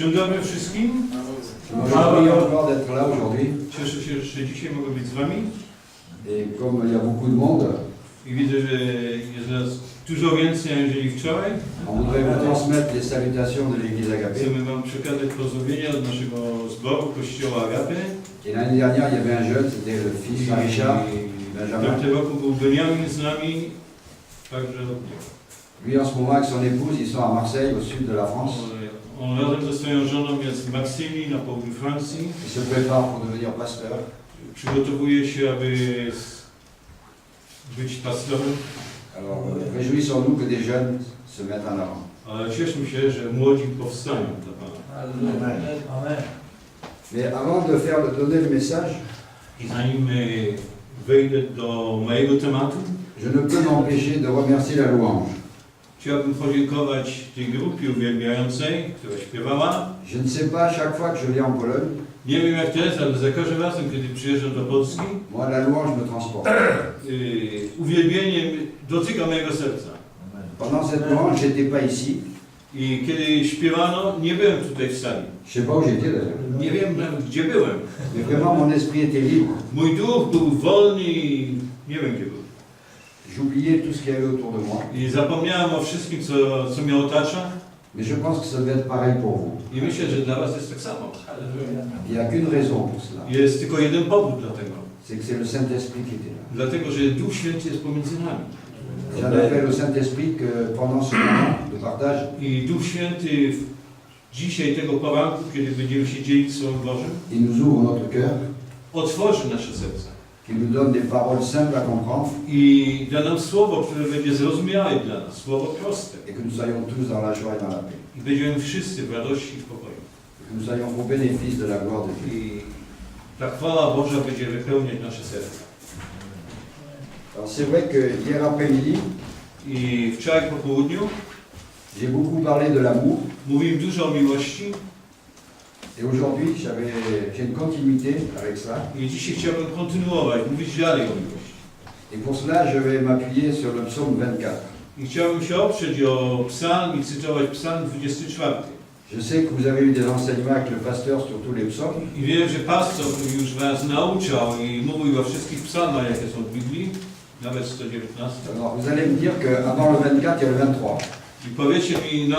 Dzień dobry wszystkim. Cieszę się, że dzisiaj mogę być z wami. I widzę, że jest nas dużo więcej aniżeli wczoraj. Chcemy wam przekazać pozdrowienia od naszego zboru Kościoła Agapy. Et l'année dernière, il y avait un jeune, c'était le fils de Richard, Benjamin. W tym roku był Beniamin z nami. Także Lui, en ce moment, avec son épouse, ils sont à Marseille, au sud de la France. on razem ze swoją żoną jest w Marsylii, na południu Francji. Il se prépare pour devenir pasteur. Przygotowuje się, aby być pastorem. Alors, réjouissons-nous que des jeunes se mettent en avant. Ale cieszmy się, że młodzi powstają dla Pana. Amen. Amen. Mais avant de donner le message, I zanim wejdę do mojego tematu, je ne peux m'empêcher de remercier la louange. chciałbym podziękować tej grupie uwielbiającej, która śpiewała. Je ne sais pas, chaque fois que je viens en Pologne, Nie wiem jak to jest, ale za każdym razem, kiedy przyjeżdżam do Polski, moi la louange me transporte. Uwielbienie dotyka mojego serca. Pendant cette louange, j'étais pas ici. I kiedy śpiewano, nie byłem tutaj w sali. Je sais pas où j'étais d'ailleurs. Nie wiem nawet gdzie byłem. Mais vraiment, mon esprit était libre. Mój duch był wolny i nie wiem gdzie był. J'oubliais tout ce qu'il y avait autour de moi. I zapomniałem o wszystkim, co mnie otacza. Mais je pense que ça devait être pareil pour vous. I myślę, że dla was jest tak samo. Il n'y a qu'une raison pour cela. Jest tylko jeden powód dla tego. C'est que c'est le Saint-Esprit qui était là. Dlatego, że Duch Święty jest pomiędzy nami. J'en appelle au Saint-Esprit que pendant ce moment de partage, I Duch Święty dzisiaj tego poranku, kiedy będziemy się dzielić Słowem Bożym, il nous ouvre notre cœur, otworzy nasze serca. qu'il nous donne des paroles simples à comprendre I da nam słowo, które będzie zrozumiałe dla nas, słowo proste. et que nous soyons tous dans la joie et dans la paix. I będziemy wszyscy w radości i w pokoju. Que nous soyons au bénéfice de la gloire de Dieu. I ta chwała Boża będzie wypełniać nasze serca. Alors c'est vrai que hier après-midi, I wczoraj po południu j'ai beaucoup parlé de l'amour mówiłem dużo o miłości. et aujourd'hui j'ai une continuité avec cela. I dzisiaj chciałbym kontynuować, mówić dalej o miłości. Et pour cela je vais m'appuyer sur le psaume 24. I chciałbym się oprzeć o psalm i cytować psalm 24. Je sais que vous avez eu des enseignements avec le pasteur sur tous les psaumes. I wiem, że pastor już was nauczał i mówił o wszystkich psalmach, jakie są w Biblii, nawet 119. Alors vous allez me dire qu'avant le 24, il y a le 23. I powiecie mi, no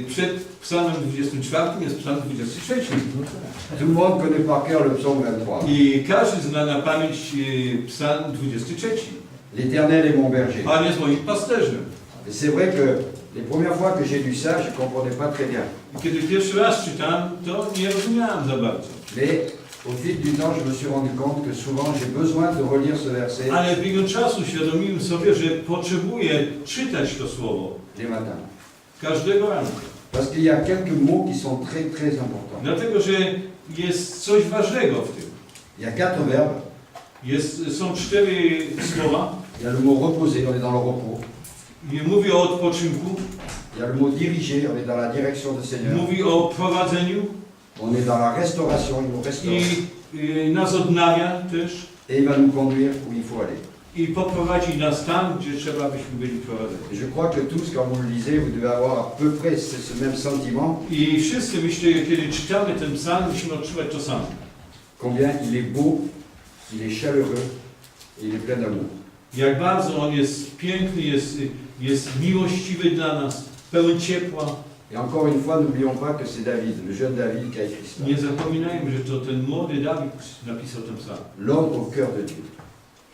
przed psalmem 24 jest psalm 23. Tout le monde connaît par cœur le psaume 23. I każdy zna na pamięć psalm 23. L'Éternel est mon berger. Pan jest moim pasterzem. Et c'est vrai que les premières fois que j'ai lu ça, je ne comprenais pas très bien. I kiedy pierwszy raz czytam, to nie rozumiałem za bardzo. Mais au fil du temps, je me suis rendu compte que souvent j'ai besoin de relire ce verset Ale w biegu czasu uświadomiłem sobie, że potrzebuję czytać to słowo les matins. każdego ranka. Parce qu'il y a quelques mots qui sont très très importants. Dlatego, że jest coś ważnego w tym. Il y a 4 verbes. Są 4 słowa. Il y a le mot reposer, on est dans le repos. I mówi o odpoczynku, Il y a le mot diriger, on est dans la direction du Seigneur. mówi o prowadzeniu On est dans la restauration, il nous restaure. i nas odnawia też Et il va nous conduire où il faut aller. i poprowadzi nas tam, gdzie trzeba byśmy byli prowadzeni. Et je crois que tous, quand vous le lisez, vous devez avoir à peu près ce même sentiment. I wszyscy, myślę, kiedy czytamy ten psalm, musimy odczuwać to samo. Combien il est beau, il est chaleureux, et il est plein d'amour. Jak bardzo on jest piękny, jest miłościwy dla nas, pełen ciepła. Et encore une fois, n'oublions pas que c'est David, le jeune David qui a écrit cela. Nie zapominajmy, że to ten młody Dawid napisał ten psalm. L'homme au cœur de Dieu.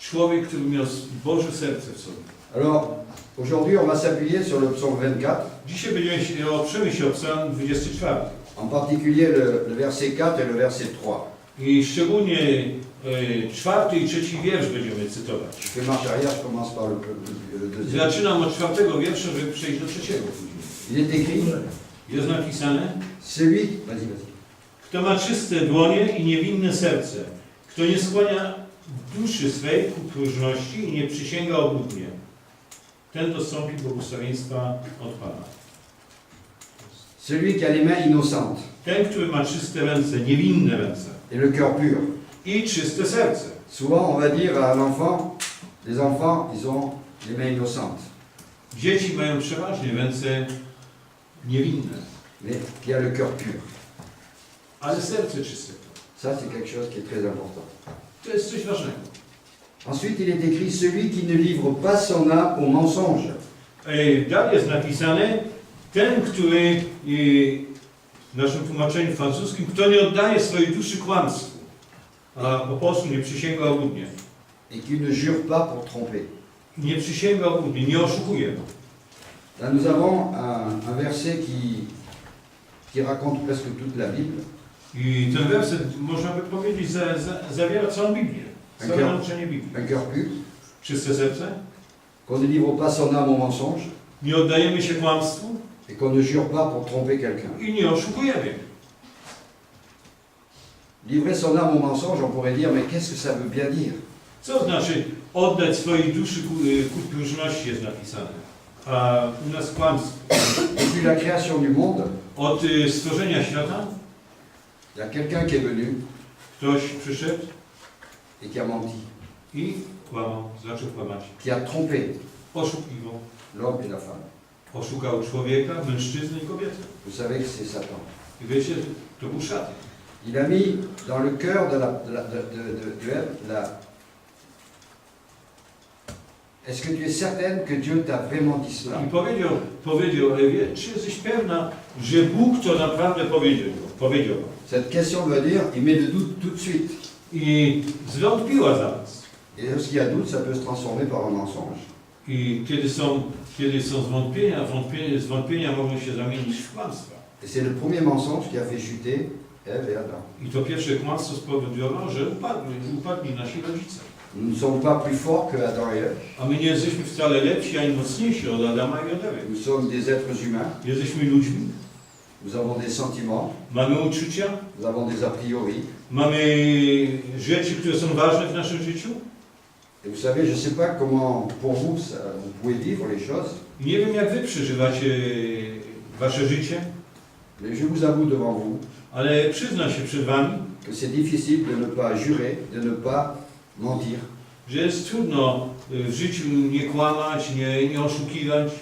Człowiek, który miał Boże serce w sobie. Alors, aujourd'hui, on va s'appuyer sur le psaume 24, Dzisiaj oprzemy się o psalm 24. en particulier le verset 4 et le verset 3. I szczególnie 4. i 3. wiersz będziemy cytować. Je fais marche arrière, je commence par le deuxième. Zaczynam od 4. wiersza, żeby przejść do 3. później. Il est écrit, Jest napisane: celui, vas-y. Kto ma czyste dłonie i niewinne serce, kto nie skłania duszy swej ku próżności i nie przysięga obłudnie, ten dostąpi błogosławieństwa od Pana. Celui qui a les mains innocentes Ten, który ma czyste ręce, niewinne ręce et le cœur pur. i czyste serce. Souvent, on va dire à un enfant, les enfants, ils ont les mains innocentes. Dzieci mają przeważnie ręce niewinne. mais qui a le cœur pur. ale serce czyste. Ça, c'est quelque chose qui est très important. To jest coś ważnego. Ensuite, il est écrit celui qui ne livre pas son âme au mensonge. Dalej jest napisane, ten, który w naszym tłumaczeniu francuskim, kto nie oddaje swojej duszy kłamstwu, a po prostu nie przysięga obłudnie. Et qui ne jure pas pour tromper. Nie przysięga obłudnie, nie oszukuje. Là, nous avons un verset qui raconte presque toute la Bible. I ten werset, można by powiedzieć, zawiera całą Biblię, całe nauczanie Biblii. Un cœur pur, Czyste serce, qu'on ne livre pas son âme au mensonge, nie oddajemy się kłamstwu et qu'on ne jure pas pour tromper quelqu'un. i nie oszukujemy. Livrer son âme au mensonge, on pourrait dire, mais qu'est-ce que ça veut bien dire? Co znaczy oddać swojej duszy ku próżności jest napisane, a u nas kłamstwo. Depuis la création du monde, Od stworzenia świata il y a quelqu'un qui est venu ktoś przyszedł et qui a menti, i kłamał, zaczął kłamać. qui a trompé Oszukiwał. l'homme et la femme. Oszukał człowieka, mężczyznę i kobietę. Vous savez que c'est Satan. I wiecie, to był szatan. Il a mis dans le cœur de Ève Est-ce que tu es certaine que Dieu t'a vraiment dit cela? I powiedział Ewie, czy jesteś pewna, że Bóg to naprawdę powiedział. Cette question veut dire, il met le doute tout de suite. I zwątpiła zaraz. Et lorsqu'il y a doute, ça peut se transformer par un mensonge. I kiedy są zwątpienia mogą się zamienić w kłamstwa. Et c'est le premier mensonge qui a fait chuter Ève et Adam. I to pierwsze kłamstwo spowodowało, że upadli nasi rodzice. Nous ne sommes pas plus forts que Adam et Ève. A my nie jesteśmy wcale lepsi ani mocniejsi od Adama i od Ewy. Nous sommes des êtres humains. Jesteśmy ludźmi, Nous avons des sentiments. mamy uczucia, Nous avons des a priori. mamy rzeczy, które są ważne w naszym życiu. Et vous savez, je ne sais pas comment, pour vous, vous pouvez vivre les choses. I nie wiem, jak wy przeżywacie wasze życie, Mais je vous avoue devant vous ale przyznam się przed wami, que c'est difficile de ne pas jurer, de ne pas mentir. że jest trudno w życiu nie kłamać, nie oszukiwać.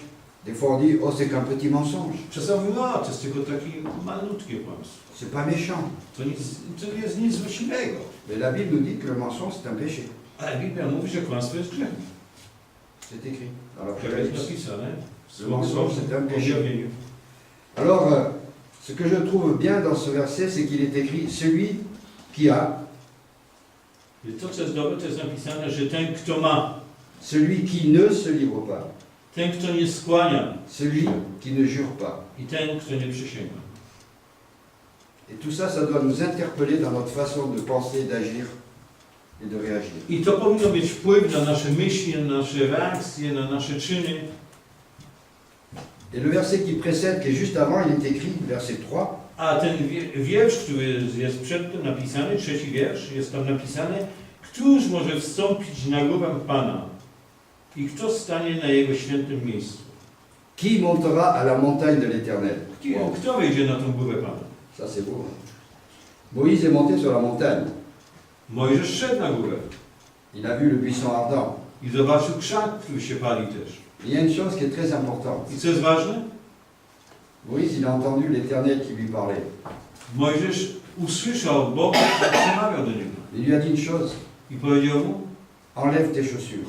Des fois on dit, oh c'est qu'un petit mensonge. Czasami mówię, to jest tylko takie malutkie kłamstwo. C'est pas méchant. To nie jest nic złośliwego. Mais la Bible nous dit que le mensonge c'est un péché. Ale Biblia mówi, że kłamstwo jest grzechem. C'est écrit dans Tak jest l'Apocalypse. napisane w Le mensonge c'est un w péché. objawieniu. Alors, ce que je trouve bien dans ce verset, c'est qu'il est écrit, celui qui a, To, co jest dobre, to jest napisane, że ten, kto ma, celui qui ne se livre pas, ten, kto nie skłania celui qui ne jure pas. i ten, kto nie przysięga. Et tout ça, ça doit nous interpeller dans notre façon de penser, d'agir et de réagir. I to powinno mieć wpływ na nasze myśli, na nasze reakcje, na nasze czyny. Et le verset qui précède, qui est juste avant, il est écrit, verset 3, A ten wiersz, który jest przed tym napisany, trzeci wiersz, jest tam napisane, któż może wstąpić na górę Pana i kto stanie na Jego świętym miejscu? qui montera à la montagne de l'Éternel? Kto wejdzie na tą górę Pana? Ça c'est beau. Moïse est monté sur la montagne. Mojżesz szedł na górę Il a vu le buisson ardent. i zobaczył krzak, który się pali też. Il y a une chose qui est très importante. I co jest ważne? Moïse, il a entendu l'Éternel qui lui parlait. Mojżesz usłyszał Boga, który przemawiał do niego. Il lui a dit une chose, I powiedział mu, enlève tes chaussures.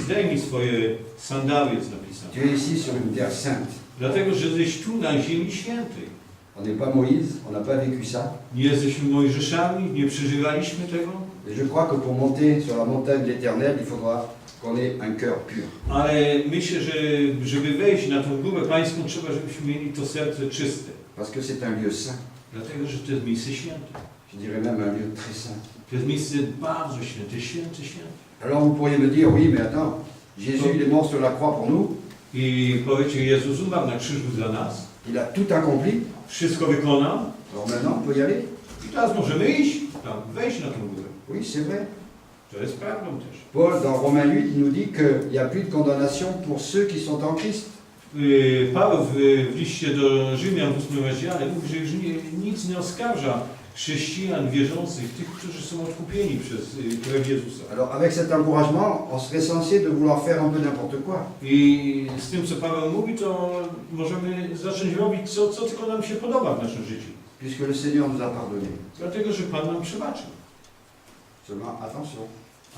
zdejmij swoje sandały, jest napisane. Tu es ici sur une terre sainte. Dlatego, że jesteś tu na ziemi świętej. On n'est pas Moïse, on n'a pas vécu ça. Nie jesteśmy Mojżeszami, nie przeżywaliśmy tego. Et je crois que pour monter sur la montagne de l'Éternel, il faudra qu'on ait un cœur pur. Ale myślę, że żeby wejść na tą górę pańską, trzeba, żebyśmy mieli to serce czyste. Parce que c'est un lieu saint. Dlatego, że to jest miejsce święte. Je dirais même un lieu très saint. To jest miejsce bardzo święte, święte, święte. Alors vous pourriez me dire, oui, mais attends, Jésus il est mort sur la croix pour nous, I powiecie, Jezus umarł na krzyżu dla nas. il a tout accompli, Wszystko wykonał. alors maintenant on peut y aller. I teraz możemy iść tam, wejść na tą górę. Oui, c'est vrai. To jest prawdą też. Paul, dans Romains 8, il nous dit qu'il n'y a plus de condamnation pour ceux qui sont en Christ. Paweł w liście do Rzymian w 8 rozdziale mówi, że już nic nie oskarża chrześcijan, wierzących, tych, którzy są odkupieni przez krew Jezusa. Alors avec cet encouragement, on serait censé de vouloir faire un peu n'importe quoi. I z tym, co Paweł mówi, to możemy zacząć robić, co tylko nam się podoba w naszym życiu. Puisque le Seigneur nous a pardonné. Dlatego, że Pan nam przebaczył. Seulement, attention,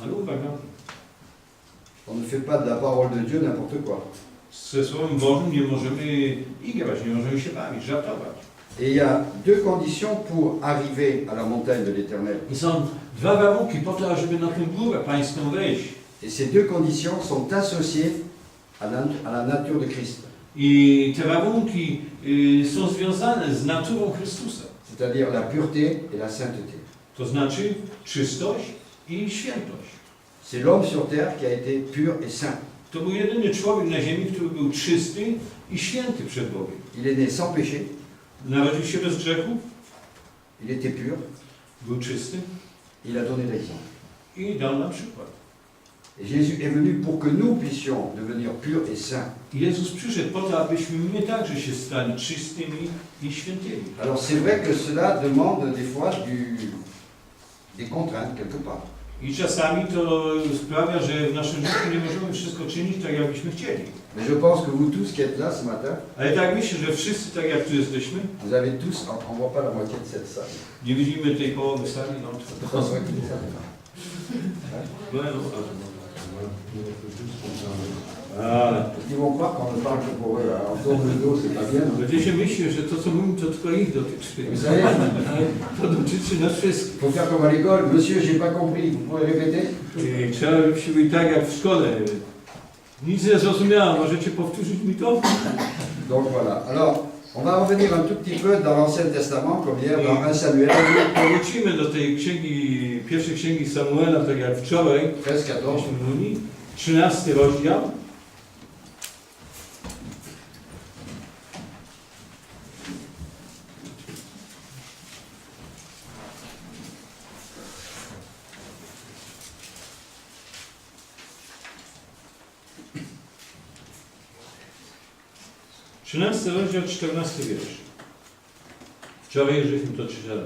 Ale uwaga, on ne fait pas de la parole de Dieu n'importe quoi. ze Słowem Bożym nie możemy igrać, nie możemy się bawić, żartować. Et il y a deux conditions pour arriver à la montagne de l'Éternel. I są dwa warunki po to, żeby na tę górę pańską wejść. Et ces deux conditions sont associées à la nature de Christ. I te warunki są związane z naturą Chrystusa. C'est-à-dire la pureté et la sainteté. To znaczy czystość i świętość. C'est l'homme sur terre qui a été pur et saint. To był jedyny człowiek na ziemi, który był czysty i święty przed Bogiem. Il est né sans péché, Narodził się bez grzechu, il était pur, był czysty il a donné l'exemple. i dał nam przykład. Et Jésus est venu pour que nous puissions devenir purs et saints. I Jezus przyszedł po to, abyśmy my także się stali czystymi i świętymi. Alors c'est vrai que cela demande des fois des contraintes quelque part. I czasami to sprawia, że w naszym życiu nie możemy wszystko czynić tak, jakbyśmy chcieli. Mais je pense que vous tous qui êtes là ce matin, Ale tak myślę, że wszyscy, tak jak tu jesteśmy, vous avez tous, on ne voit pas la moitié de cette salle. nie widzimy tej połowy sali, no to ale Ils vont croire qu'on ne parle que pour eux. On tourne le dos, c'est pas bien. Non? będziecie myśleć, że to, co mówimy, to tylko ich dotyczy. Vous savez, Ale to dotyczy nas wszystkich. il faut faire comme à l'école. Monsieur, j'ai pas compris. Vous pouvez répéter? I trzeba by się być tak jak w szkole. Nic nie zrozumiałem, możecie powtórzyć mi to? Donc voilà. Alors, on va revenir un tout petit peu dans l'Ancien Testament, comme hier dans 1 Samuel Powrócimy do tej księgi, pierwszej księgi Samuela, tak jak wczoraj, 13-14. 13 rozdział. Trzynasty rozdział, 14 wiersz. Wczoraj żeśmy to czytali.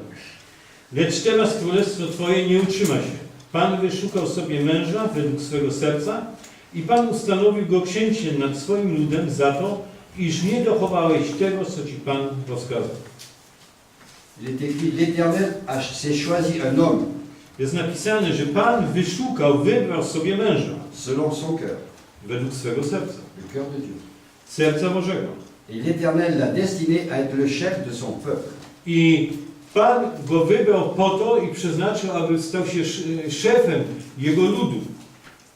Lecz teraz królestwo Twoje nie utrzyma się. Pan wyszukał sobie męża według swego serca i Pan ustanowił go księciem nad swoim ludem za to, iż nie dochowałeś tego, co Ci Pan rozkazał. Il est écrit, l'Éternel s'est choisi un homme Jest napisane, że Pan wyszukał, wybrał sobie męża selon son cœur, według swego serca, le cœur de Dieu. serca Bożego. Et l'Éternel l'a destiné à être le chef de son peuple. I Pan go wybrał po to i przeznaczył, aby stał się szefem jego ludu,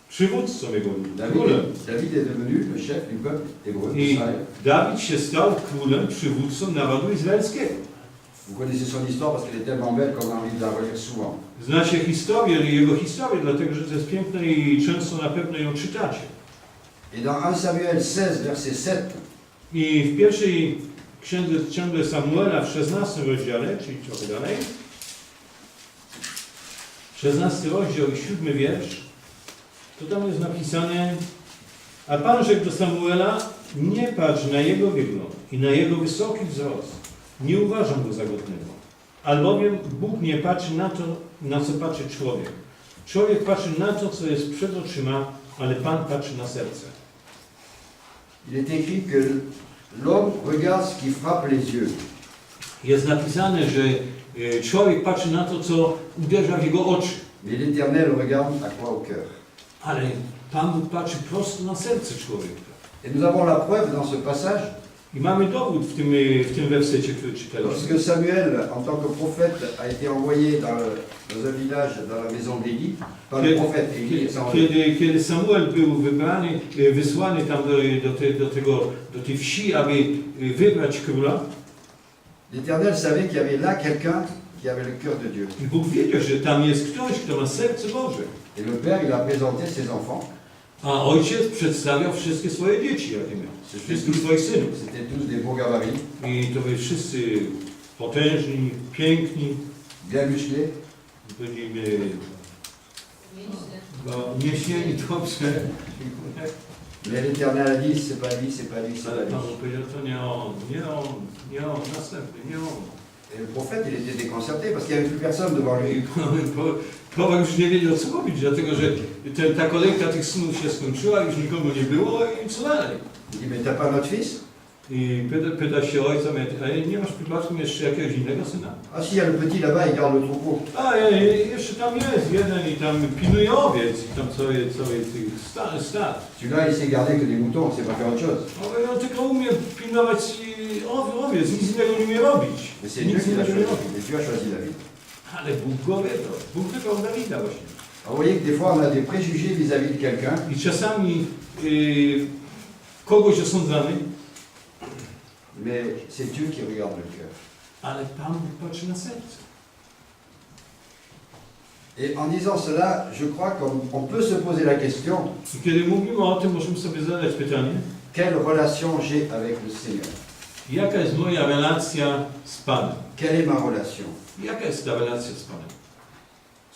przywódcą jego ludu, królem. David est devenu le chef du peuple hébreu I d'Israël. Dawid się stał królem, przywódcą narodu izraelskiego. Vous connaissez son histoire parce qu'elle est tellement belle qu'on a envie de la relire souvent. Znacie historię, jego historię, dlatego że to jest piękne i często na pewno ją czytacie. Et dans 1 Samuel 16, verset 7, I w pierwszej księdze Samuela, w 16 rozdziale, czyli trochę dalej, 16 rozdział i 7 wiersz, to tam jest napisane: a Pan rzekł do Samuela, nie patrz na jego wygląd i na jego wysoki wzrost, nie uważam go za godnego, albowiem Bóg nie patrzy na to, na co patrzy człowiek. Człowiek patrzy na to, co jest przed oczyma, ale Pan patrzy na serce. il est écrit que l'homme regarde ce qui frappe les yeux. Jest napisane, że człowiek patrzy na to, co uderza w jego oczy, Mais l'Éternel regarde à quoi au cœur. ale Pan Bóg patrzy prosto na serce człowieka. Et nous avons la preuve dans ce passage, I mamy dowód w tym wersecie, który czytaliśmy. lorsque Samuel, en tant que prophète, a été envoyé dans un village, dans la maison d'Élie, par le prophète Élie. Kiedy Samuel był wybrany, wysłany tam do tej wsi, aby wybrać króla, L'Éternel savait qu'il y avait là quelqu'un qui avait le cœur de Dieu. i Bóg wiedział, że tam jest ktoś, kto ma serce Boże. Et le Père, il a présenté ses enfants. A ojciec przedstawiał wszystkie swoje dzieci, jakie miał. Wszystkich swoich synów. C'était tous des beaux gabarits, I to byli wszyscy potężni, piękni, bien musclés. byli mięśnieni dobrze. Mais l'Éternel a dit, c'est pas lui, c'est pas lui, c'est Ale pas Pan lui. powiedział, to nie on, następny, nie on. Et le prophète, il était déconcerté parce qu'il n'y avait plus personne devant I lui. prorok już nie wiedział, co robić, dlatego że ta kolejka tych synów się skończyła, już nikogo nie było i co dalej? Il dit, mais t'as pas notre fils? I pyta się ojca, a nie masz przypadkiem jeszcze jakiegoś innego syna? Ah si, il y a le petit là-bas, il garde le troupeau. A jeszcze tam jest jeden i tam pilnuje owiec i tam całej tych stad. Celui-là, il sait garder que des moutons, il sait pas faire autre chose. On tylko umie pilnować owiec, nic innego nie umie robić. Mais c'est Dieu Nic qui l'a innego nie choisi. robi. Et Dieu a choisi David. Ale Bóg go wybrał. Bóg wybrał Dawida właśnie. Alors, vous voyez que des fois, on a des préjugés vis-à-vis de quelqu'un. I czasami kogoś osądzamy, Mais c'est Dieu qui regarde le cœur. ale Pan Bóg patrzy na serce. Et en disant cela, je crois qu'on peut se poser la question, I kiedy mówimy o tym, możemy sobie zadać pytanie, quelle relation j'ai avec le Seigneur? jaka jest moja relacja z Panem? Quelle est ma relation? Jaka jest ta relacja z Panem?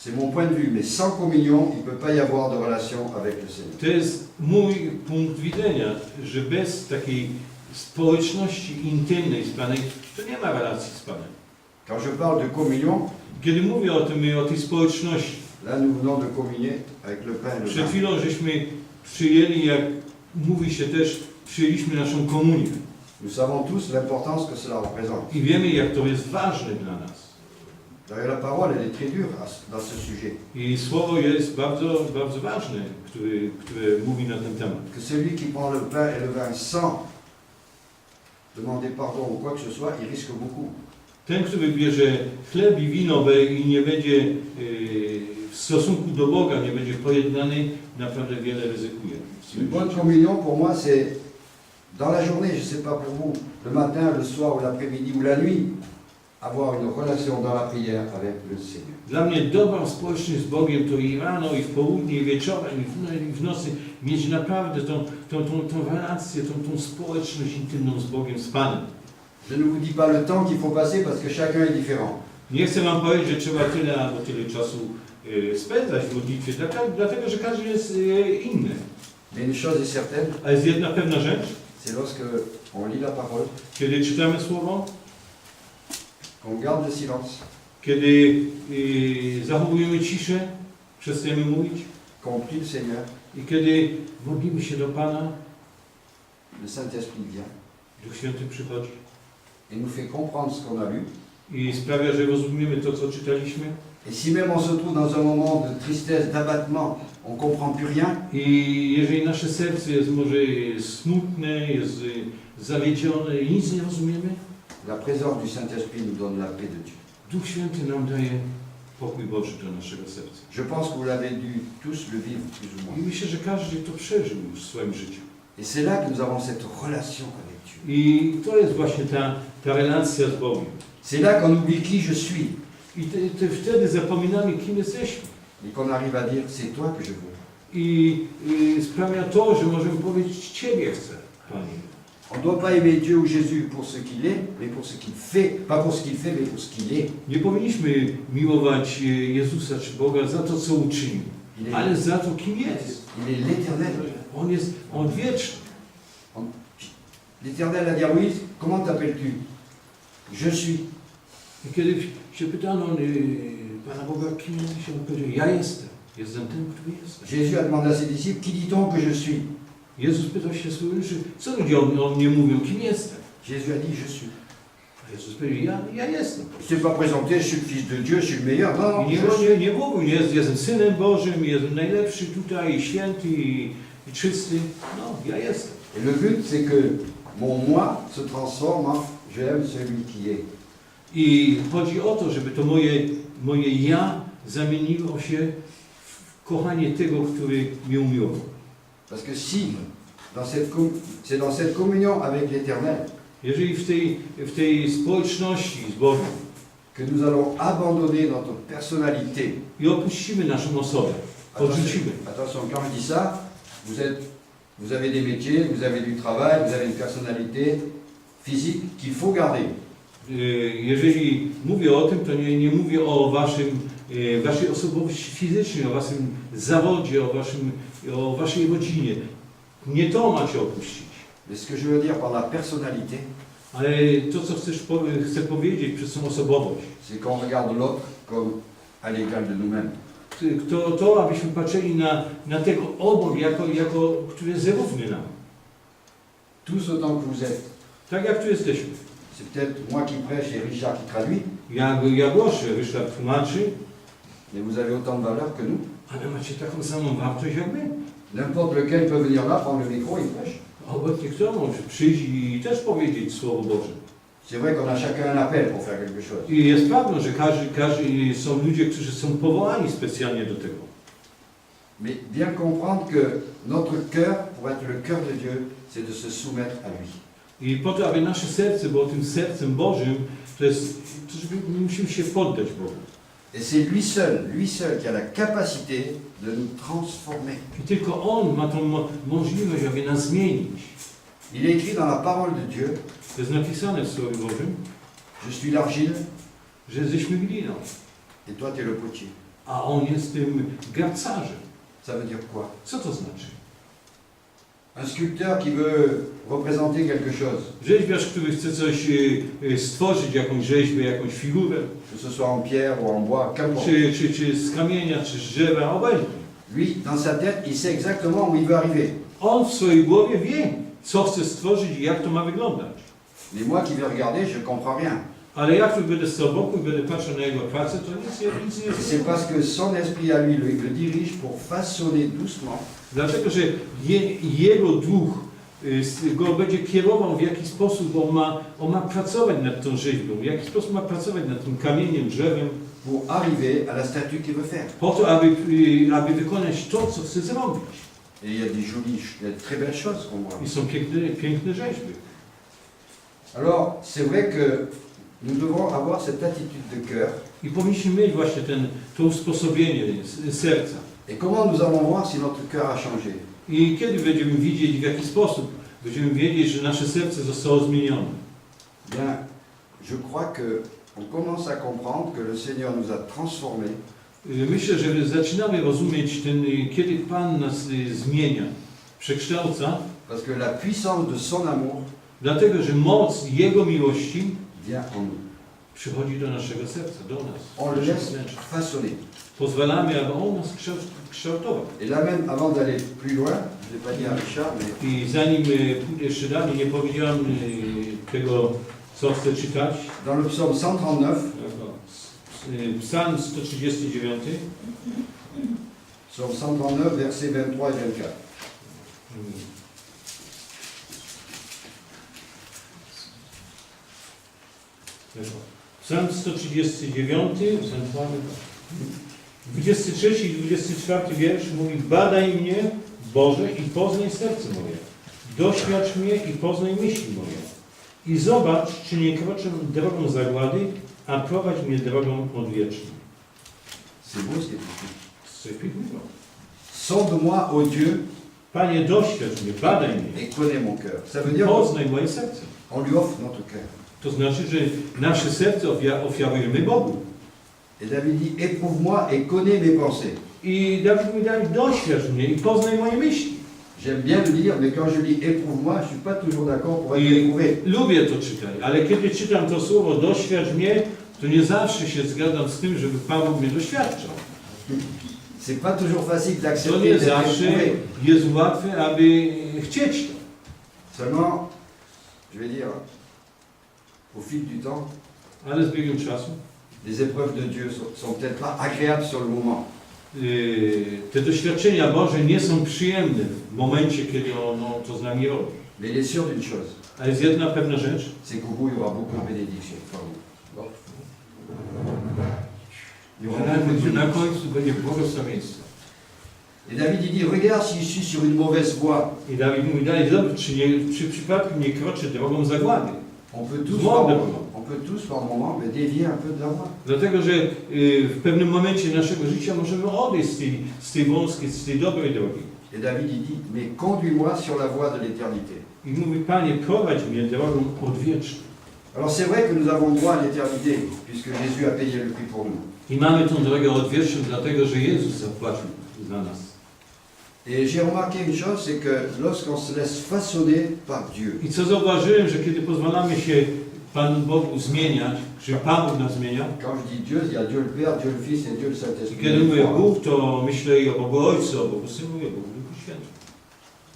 C'est mon point de vue, mais sans communion, il ne peut pas y avoir de relation avec le Seigneur. To jest mój punkt widzenia, że bez takiej społeczności intymnej z Panem, to nie ma relacji z Panem. Quand je parle de communion, Kiedy mówię o tej społeczności, là nous venons de communier avec le pain et le przed vin. chwilą żeśmy przyjęli, jak mówi się też, przyjęliśmy naszą komunię. Nous savons tous l'importance que cela représente. I wiemy, jak to jest ważne dla nas. D'ailleurs, la parole, elle est très dure dans ce sujet. I słowo jest bardzo, bardzo ważne, które mówi na ten temat. Que celui qui prend le pain et le vin sans demander pardon ou quoi que ce soit, il risque beaucoup. Ten, który bierze chleb i wino i nie będzie w stosunku do Boga, nie będzie pojednany, naprawdę wiele ryzykuje. Une bonne communion, pour moi, c'est dans la journée, je ne sais pas pour vous, le matin, le soir ou l'après-midi ou la nuit, avoir une relation dans la prière avec le Seigneur. Dla mnie dobra społeczność z Bogiem to i rano, i w południe, i wieczorem, i w nocy mieć naprawdę tą relację, tą społeczność intymną z Bogiem, z Panem. Je ne vous dis pas le temps qu'il faut passer parce que chacun est différent. Nie chcę wam powiedzieć, że trzeba tyle albo tyle czasu spędzać w modlitwie, dlatego że każdy jest inny. Mais une chose est certaine, A jest jedna pewna rzecz, c'est lorsque on lit la parole, kiedy czytamy Słowo, qu'on garde le silence, kiedy zachowujemy ciszę, przestajemy mówić qu'on prie le Seigneur, i kiedy modlimy się do Pana, le Saint-Esprit vient Duch Święty przychodzi et nous fait comprendre ce qu'on a lu. i sprawia, że rozumiemy to, co czytaliśmy. Et si même on se trouve dans un moment de tristesse, d'abattement, on ne comprend plus rien, I jeżeli nasze serce jest może smutne, jest zawiedzione i nic nie rozumiemy, la présence du Saint-Esprit nous donne la paix de Dieu. Duch Święty nam daje pokój Boży do naszego serca. Je pense que vous l'avez dû tous le vivre plus ou I moins. myślę, że każdy to przeżył już w swoim życiu. Et c'est là que nous avons cette relation avec Dieu. I to jest właśnie ta relacja z Bogiem. C'est là qu'on oublie qui je suis I wtedy zapominamy, kim jesteśmy. et qu'on arrive à dire c'est toi que je veux. I sprawia to, że możemy powiedzieć, Ciebie chcę, Panie. On ne doit pas aimer Dieu ou Jésus pour ce qu'il est, mais pour ce qu'il fait. Pas pour ce qu'il fait, mais pour ce qu'il est. Nie powinniśmy miłować Jezusa czy Boga za to, co uczynił, Il est, ale za to, kim jest. il est l'éternel. On jest odwieczny. L'éternel a dit à Moïse, comment t'appelles-tu? Je suis. I kiedy się pytano Pana Boga, kim jesteś, on powiedział, ja jestem tym, który jestem. Jésus a demandé à ses disciples, qui dit-on que je suis? Jezus pytał się swoich uczniów, co ludzie o mnie mówią, kim jestem? Jésus a dit, je suis. A Jezus powiedział, ja jestem. Je ne t'ai pas présenté, je suis le fils de Dieu, je suis le meilleur. Non, non, I je suis. nie mówił, jestem Synem Bożym, jestem najlepszy tutaj, i święty, i czysty. No, ja jestem. Et le but, c'est que mon moi se transforme en j'aime celui qui est. I chodzi o to, żeby to moje ja zamieniło się w kochanie tego, który mnie umiłował. Parce que si, c'est dans cette communion avec l'Éternel Jeżeli w tej społeczności z Bogiem que nous allons abandonner notre personnalité. i opuścimy naszą osobę, odrzucimy. Attention, quand je dis ça, vous avez des métiers, vous avez du travail, vous avez une personnalité physique qu'il faut garder. Jeżeli mówię o tym, to nie mówię o waszej osobowości fizycznej, o waszym zawodzie, o waszej rodzinie. Nie to macie opuścić. Mais ce que je veux dire par la personnalité, Ale to, co chcę powiedzieć przez tą osobowość, c'est qu'on regarde l'autre comme à l'égal de nous-mêmes. to abyśmy patrzyli na tego obok, który jest równy nam. Tous autant que vous êtes. Tak jak tu jesteśmy. C'est peut-être moi qui prêche et Richard qui traduit, Ja głoszę, Ryszard tłumaczy, mais vous avez autant de valeur que nous. ale macie taką samą wartość jak my. N'importe lequel peut venir là, prendre le micro et il prêche. Obecnie kto może przyjść i też powiedzieć Słowo Boże. C'est vrai qu'on a chacun un appel pour faire quelque chose. I jest prawdą, że są ludzie, którzy są powołani specjalnie do tego. Mais bien comprendre que notre cœur, pour être le cœur de Dieu, c'est de se soumettre à lui. I po to, aby nasze serce było tym sercem Bożym, to żeby musimy się poddać Bogu. Et c'est lui seul qui a la capacité de nous transformer. I tylko On ma tą możliwość, aby nas zmienić. Il est écrit dans la parole de Dieu, To jest napisane w Słowie Bożym, je suis l'argile że jesteśmy gliną, et toi tu es le potier. a On jest tym garcarzem. Ça veut dire quoi? Co to znaczy? Un sculpteur qui veut représenter quelque chose, Rzeźbiarz, który chce coś stworzyć, jakąś rzeźbę, jakąś figurę, que ce soit en pierre ou en bois, qu'importe. czy z kamienia, czy z drzewa, obojętnie. Lui, dans sa tête, il sait exactement où il veut arriver. On w swojej głowie wie, co chce stworzyć i jak to ma wyglądać. Mais moi qui vais regarder, je ne comprends rien. Ale jak tu będę z boku i będę patrzył na jego pracę, to nic nie Et c'est jest. parce que son esprit à lui le dirige pour façonner doucement Dlatego, że jego duch go będzie kierował, w jaki sposób on ma pracować nad tą rzeźbą, w jaki sposób ma pracować nad tym kamieniem, drzewem, pour arriver à la statue qu'il veut faire. po to, aby wykonać to, co chce zrobić. Et il y a de très belles choses qu'on voit. I są piękne rzeźby. Alors, c'est vrai que nous devons avoir cette attitude de cœur. I powinniśmy mieć właśnie to usposobienie serca. Et comment nous allons voir si notre cœur a changé? I kiedy będziemy widzieć, w jaki sposób będziemy wiedzieć, że nasze serce zostało zmienione. Bien, je crois que on commence à comprendre que le Seigneur nous a transformés Myślę, że zaczynamy rozumieć kiedy Pan nas zmienia, przekształca, parce que la puissance de son amour dlatego, że moc Jego miłości vient en nous. przychodzi do naszego serca, do nas. On le laisse façonner. Pozwalamy, aby On nas kształtował. Et là même, avant d'aller plus loin, je n'ai pas dit à Richard, mais I zanim pójdę jeszcze dalej, nie powiedziałem tego, co chcę czytać. dans le psaume 139, Psalm 139. psaume 139, versets 23 et 24. Psalm 139, 23 i 24 wiersz mówi: Badaj mnie, Boże, i poznaj serce moje. Doświadcz mnie i poznaj myśli moje. I zobacz, czy nie kroczę drogą zagłady, a prowadź mnie drogą odwieczną. C'est beau ce qui est écrit. Pięknego. Sonde-moi, ô Dieu, Panie, doświadcz mnie, badaj mnie, et connais mon cœur. Ça veut dire poznaj moje serce. qu'on lui offre notre cœur. To znaczy, że nasze serce ofiarujemy Bogu. Et David dit, éprouve-moi et connais mes pensées. I Dawid mi dał: doświadcz mnie i poznaj moje myśli. J'aime bien le dire, mais quand je lis éprouve-moi, je ne suis pas toujours d'accord pour être I éprouvé. lubię to czytać, ale kiedy czytam to słowo doświadcz mnie, to nie zawsze się zgadzam z tym, żeby Pan mnie doświadczał. C'est pas toujours facile To d'accepter nie d'être zawsze éprouvé. jest łatwe, aby chcieć to. Seulement, je vais dire, au fil du temps, Ale z biegiem czasu les épreuves de Dieu sont peut-être pas agréables sur le moment. te doświadczenia Boże nie są przyjemne w momencie, kiedy ono to z nami robi. Mais il est sûr d'une chose, A jest jedna pewna rzecz, c'est qu'au bout, il y aura beaucoup de bénédictions. Pardon. Il y aura beaucoup de że na bénédictions. końcu będzie błogosławieństwo. Et David, il dit, regarde si je suis sur une mauvaise voie. I Dawid mówi dalej: zobacz, czy przypadkiem nie kroczy drogą zagłady. On peut tous, par moment, mais dévier un peu de la voie. Dlatego, że w pewnym momencie naszego życia możemy odejść z tej wąskiej, z tej dobrej drogi. Et David, il dit, mais conduis-moi sur la voie de l'éternité. I mówi: Panie, prowadź mnie drogą odwieczną. Alors c'est vrai que nous avons droit à l'éternité, puisque Jésus a payé le prix pour nous. I mamy tą drogę odwieczną, dlatego że Jezus zapłacił za nas. Et j'ai remarqué une chose, c'est que lorsqu'on se laisse façonner par Dieu, I co zauważyłem, że kiedy pozwalamy się Panu Bogu zmieniać, że Pan Bóg nas zmienia, quand je dis Dieu, il y a Dieu le Père, Dieu le Fils et Dieu le i Saint-Esprit. kiedy mówię Bóg, to myślę i o Bogu Ojcu, o Bogu Synu i o Bogu Duchu Świętym.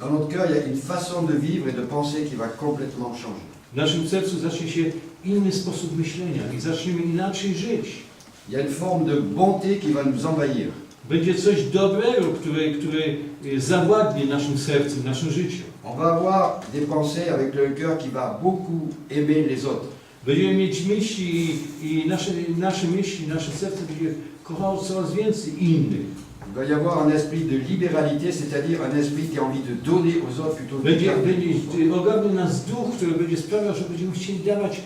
Dans notre cœur, il y a une façon de vivre et de penser qui va complètement changer. W naszym sercu zacznie się inny sposób myślenia i zaczniemy inaczej żyć. Il y a une forme de bonté qui va nous envahir. Będzie coś dobrego, które zawładnie naszym sercem, naszym życiem. On va avoir des pensées avec le cœur qui va beaucoup aimer les autres. Będziemy mieć myśli i nasze myśli, nasze serce będzie kochało coraz więcej innych. Il va y avoir un esprit de libéralité, c'est-à-dire un esprit qui a envie de donner aux autres plutôt que de garder. Będzie ogarnął nas duch, który będzie sprawiał, że będziemy chcieli dawać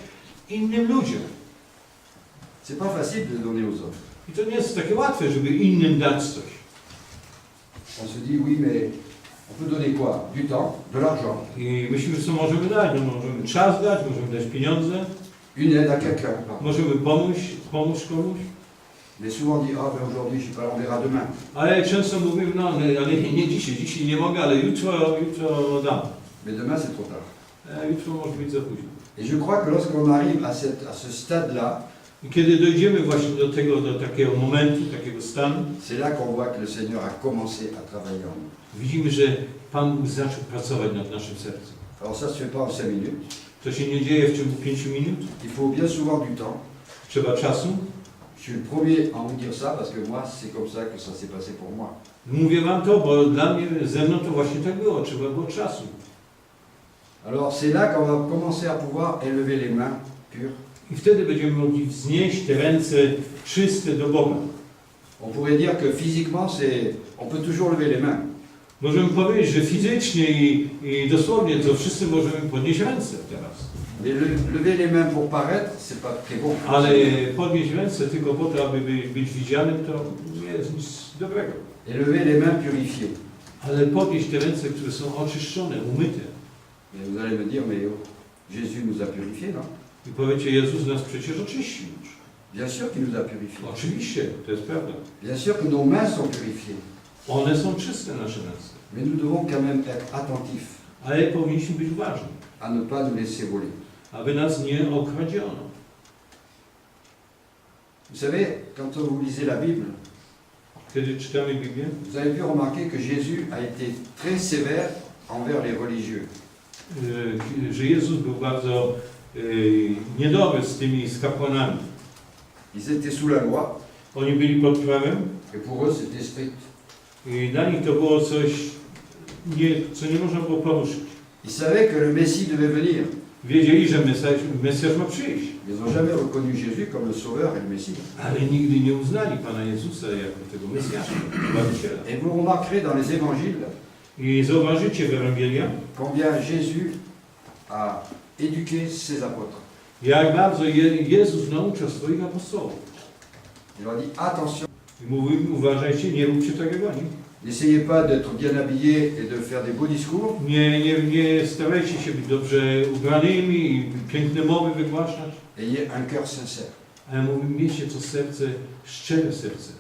innym ludziom. C'est pas facile de donner aux autres. I to nie jest takie łatwe, żeby innym dać coś. On se dit oui, mais on peut donner quoi? Du temps, de l'argent, I myślimy, co możemy dać. No, możemy czas dać, możemy dać pieniądze, une aide à quelqu'un. możemy pomóc komuś. Mais souvent on dit ah ben aujourd'hui je sais pas, on verra demain. Ale często mówimy, no ale nie dzisiaj nie mogę, ale jutro dam. Mais demain c'est trop tard. Jutro może być za późno. Et je crois que lorsqu'on arrive à ce stade-là, I kiedy dojdziemy właśnie do takiego momentu, takiego stanu, c'est là qu'on voit que le Seigneur a commencé à travailler en nous. widzimy, że Pan Bóg zaczął pracować nad naszym sercem. Alors ça se fait pas en 5 minutes. To się nie dzieje w ciągu 5 minut. Il faut bien souvent du temps. Trzeba czasu. Je suis le premier à vous dire ça parce que moi c'est comme ça que ça s'est passé pour moi. Mówię wam to, bo dla mnie, ze mną to właśnie tak było. Trzeba było czasu. Alors c'est là qu'on va commencer à pouvoir élever les mains pures. I wtedy będziemy mogli wznieść te ręce czyste do Boga. On pourrait dire que physiquement on peut toujours lever les mains. Możemy powiedzieć, że fizycznie i dosłownie to wszyscy możemy podnieść ręce teraz. Mais lever les mains pour paraître, c'est pas très bon. Ale podnieść ręce tylko po to, aby być widzianym, to nie jest nic dobrego. Et lever les mains purifiées. Ale podnieść te ręce, które są oczyszczone, umyte. Et vous allez me dire, mais oh, Jésus nous a purifiés, non? I powiecie, Jezus nas przecież oczyścił już. Bien sûr qu'il nous a purifiés. Oczywiście, to jest prawda. Bien sûr que nos mains sont purifiées. One są czyste, nasze ręce. Mais nous devons quand même être attentifs Ale powinniśmy być uważni, à ne pas nous laisser voler. aby nas nie okradziono. Vous savez, quand vous lisez la Bible, Kiedy czytamy Biblię, vous avez pu remarquer que Jésus a été très sévère envers les religieux. że Jezus był bardzo niedobry z kapłanami. Ils étaient sous la loi, Oni byli pod prawem et pour eux c'était strict. i dla nich to było coś, co nie można było poruszyć. Ils savaient que le Messie devait venir. Wiedzieli, że Mesjasz ma przyjść, Ils n'ont jamais reconnu Jésus comme le Sauveur et le Messie. ale nigdy nie uznali Pana Jezusa jako tego Mesjasza, Zbawiciela. Et vous remarquerez dans les évangiles I zauważycie w Ewangeliach, combien Jésus a éduqué ses apôtres. jak bardzo Jezus nauczał swoich apostołów. Il leur dit attention, I mówił, uważajcie, nie róbcie tak jak oni. n'essayez pas d'être bien habillés et de faire des beaux discours, Nie starajcie się być dobrze ubranymi i piękne mowy wygłaszać. ayez un cœur sincère. Ale mówi, miejcie to serce, szczere serce.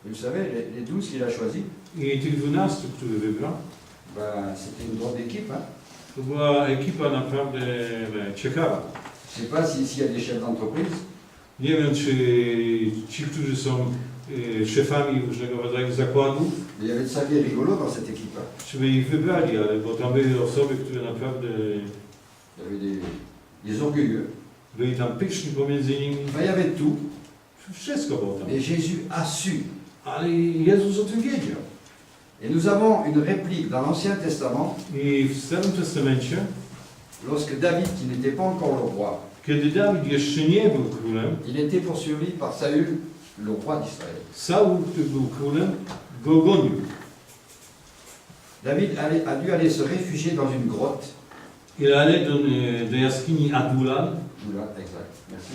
Et vous savez, les 12 qu'il a choisis, I tych 12, który wybrał, ben, c'était une drôle d'équipe. Hein. to była ekipa naprawdę ciekawa. Je ne sais pas s'il y a des chefs d'entreprise, Nie wiem, czy ci, którzy są szefami różnego rodzaju zakładów, mais il y avait de sacrés rigolos dans cette équipe. Hein. czy by ich wybrali, ale bo tam były osoby, które naprawdę Il y avait des orgueilleux. byli tam pyszni pomiędzy nimi. Enfin, il y avait tout. Wszystko było tam. Et Jésus a su. Ale Jezus o tym wiedział. Et nous avons une réplique dans l'Ancien Testament, I w Starym Testamencie, lorsque David, qui n'était pas encore le roi, kiedy Dawid jeszcze nie był królem, il était poursuivi par Saül, le roi d'Israël. Saul, który był królem, go gonił. David a dû aller se réfugier dans une grotte. Il allait do jaskini Adulam. Oula, exact, merci.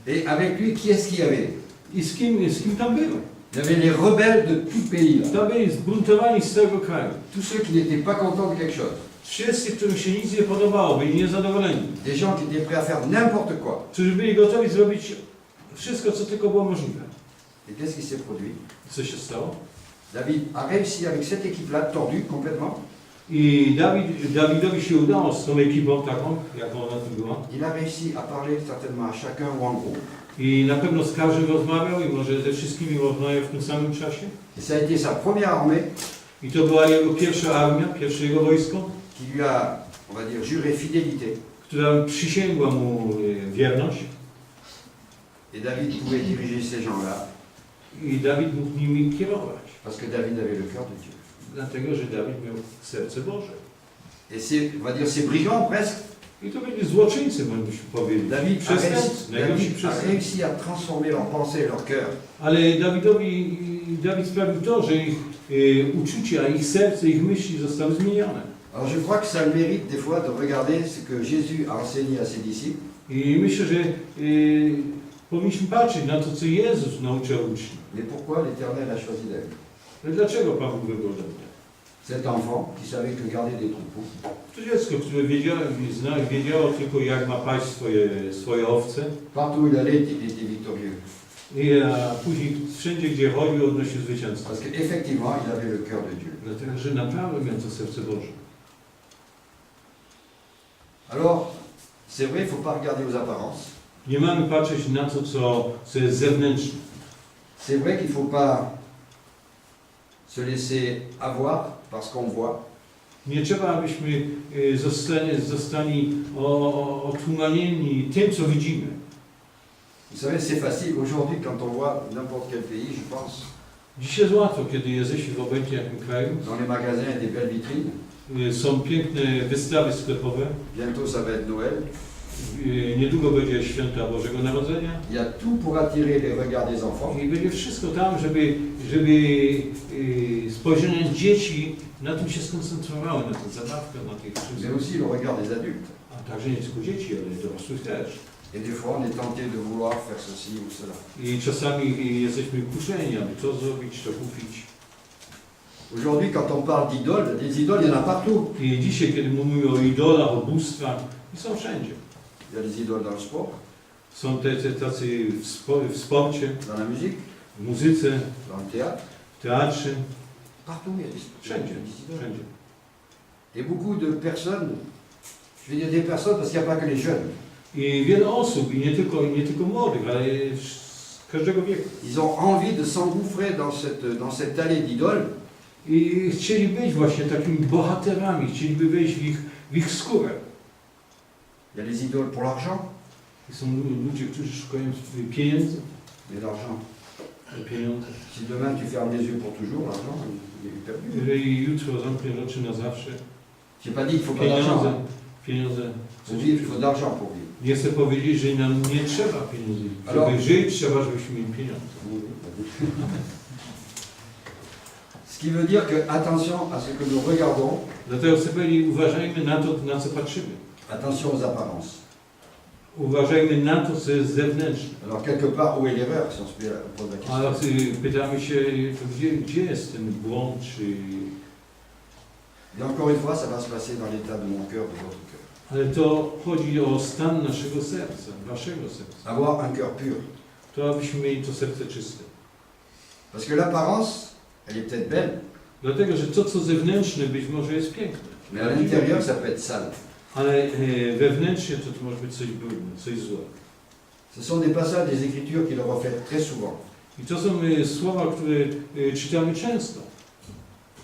Et avec lui, qui est-ce qu'il y avait? I z kim tam był? Il y avait les rebelles de tout pays, là. Tam byli zbuntowani z całego kraju. Tous ceux qui n'étaient pas contents de quelque chose. Wszyscy, którym się nic nie podobało, byli niezadowoleni. Des gens qui étaient prêts à faire n'importe quoi. Którzy byli gotowi zrobić wszystko, co tylko było możliwe. Et qu'est-ce qui s'est produit? Co się stało? David a réussi avec cette équipe-là, tordue complètement. I Dawidowi się udało z tą ekipą taką, jaką ona tu była. Il a réussi à parler certainement à chacun ou en groupe. I na pewno z każdym rozmawiał i może ze wszystkimi rozmawiał w tym samym czasie. Et ça a été sa première armée I to była jego pierwsza armia, pierwsze jego wojsko, qui lui a, on va dire, juré fidélité. która przysięgła mu wierność. Et David pouvait diriger ces gens-là I Dawid mógł nimi kierować. parce que David avait le cœur de Dieu. Dlatego, że Dawid miał serce Boże. Et c'est, on va dire, ces brigands presque, I to będzie złoczyńcy, moglibyśmy powiedzieć. David a, Przestępcy, najgorsi David a przestępcy. réussi à transformer leurs pensées et leur cœur. Ale Dawid sprawił to, że ich uczucia, ich serce, ich myśli zostały zmienione. Alors je crois que ça a le mérite des fois de regarder ce que Jésus a enseigné à ses disciples. I myślę, że powinniśmy patrzeć na to, co Jezus nauczył uczniów. Mais pourquoi l'Éternel a choisi David? Ale dlaczego Pan Bóg wybrał Dawida? Cet enfant qui savait que garder des troupeaux, To dziecko, które wiedziało tylko, jak ma paść swoje owce. partout où il allait, il était victorieux. A później wszędzie, gdzie chodził, odnosił zwycięstwo. Parce qu'effectivement, il avait le cœur de Dieu. Dlatego, że naprawdę miał to serce Boże. Alors, c'est vrai, il ne faut pas regarder aux apparences. Nie mamy patrzeć na to, co jest zewnętrzne. C'est vrai qu'il ne faut pas se laisser avoir par ce qu'on voit. Nie trzeba, abyśmy zostali otłumanieni tym, co widzimy. Vous savez, c'est facile. Aujourd'hui, quand on voit n'importe quel pays, je pense, Dzisiaj jest łatwo, kiedy jesteśmy w obojętnym jakim kraju. dans les magasins, il y a des belles vitrines. Są piękne wystawy sklepowe. Bientôt, ça va être Noël. Niedługo będzie święta Bożego Narodzenia. Il y a tout pour attirer les regards des enfants. I będzie wszystko tam, żeby spojrzenie dzieci na tym się skoncentrowały, na tę zabawkę, na tych Mais wszystkich. aussi le regard des adultes. A także nie tylko dzieci, ale dorosłych też. Et des fois, on est tenté de vouloir faire ceci ou cela. I czasami jesteśmy kuszeni, aby to zrobić, to kupić. Aujourd'hui, quand on parle d'idoles, des idoles, il y en a partout. I dzisiaj, kiedy mówimy o idolach, o bóstwach, i są wszędzie. Il y a des idoles dans le sport, Są tacy w sporcie, dans la musique, w muzyce, dans le théâtre. w teatrze, Partout, il y a des wszędzie, idoles. wszędzie. Et beaucoup de personnes, je vais dire des personnes parce qu'il n'y a pas que les jeunes, I wiele osób, i nie tylko młodych, ale z każdego wieku. ils ont envie de s'engouffrer dans cette allée d'idoles. I chcieli być właśnie takimi bohaterami, chcieliby wejść w ich skórę. Il y a les idoles pour l'argent, I są ludzie, którzy szukają pieniędzy, mais l'argent. pieniądze. Si demain tu fermes les yeux pour toujours, l'argent, il est perdu. Jeżeli jutro zamkniesz oczy na zawsze, Je n'ai pas dit qu'il faut pas d'argent. pieniądze. Je dis qu'il faut de l'argent pour vivre. Nie chcę powiedzieć, że nam nie trzeba pieniędzy. Żeby Alors- żyć, trzeba, żebyśmy mieli pieniądze. Ce qui veut dire que, attention à ce que nous regardons, Dlatego chcę powiedzieć, uważajmy na to, na co patrzymy. attention aux apparences. Uważajmy na to, co jest zewnętrzne. Alors, quelque part, où est l'erreur, si on se pose la question? Ale pytamy się, to gdzie jest ten błąd, czy... Et encore une fois, ça va se passer dans l'état de mon cœur, de votre cœur. Ale to chodzi o stan naszego serca, waszego serca. Avoir un cœur pur. To abyśmy mieli to serce czyste. Parce que l'apparence, elle est peut-être belle, Dlatego, że to, co zewnętrzne, być może jest piękne. mais à l'intérieur, ça peut être sale. Ale wewnętrznie to może być coś brudne, coś złe. Ce sont des passages des Écritures qui le reflètent très souvent. I to są słowa, które czytamy często.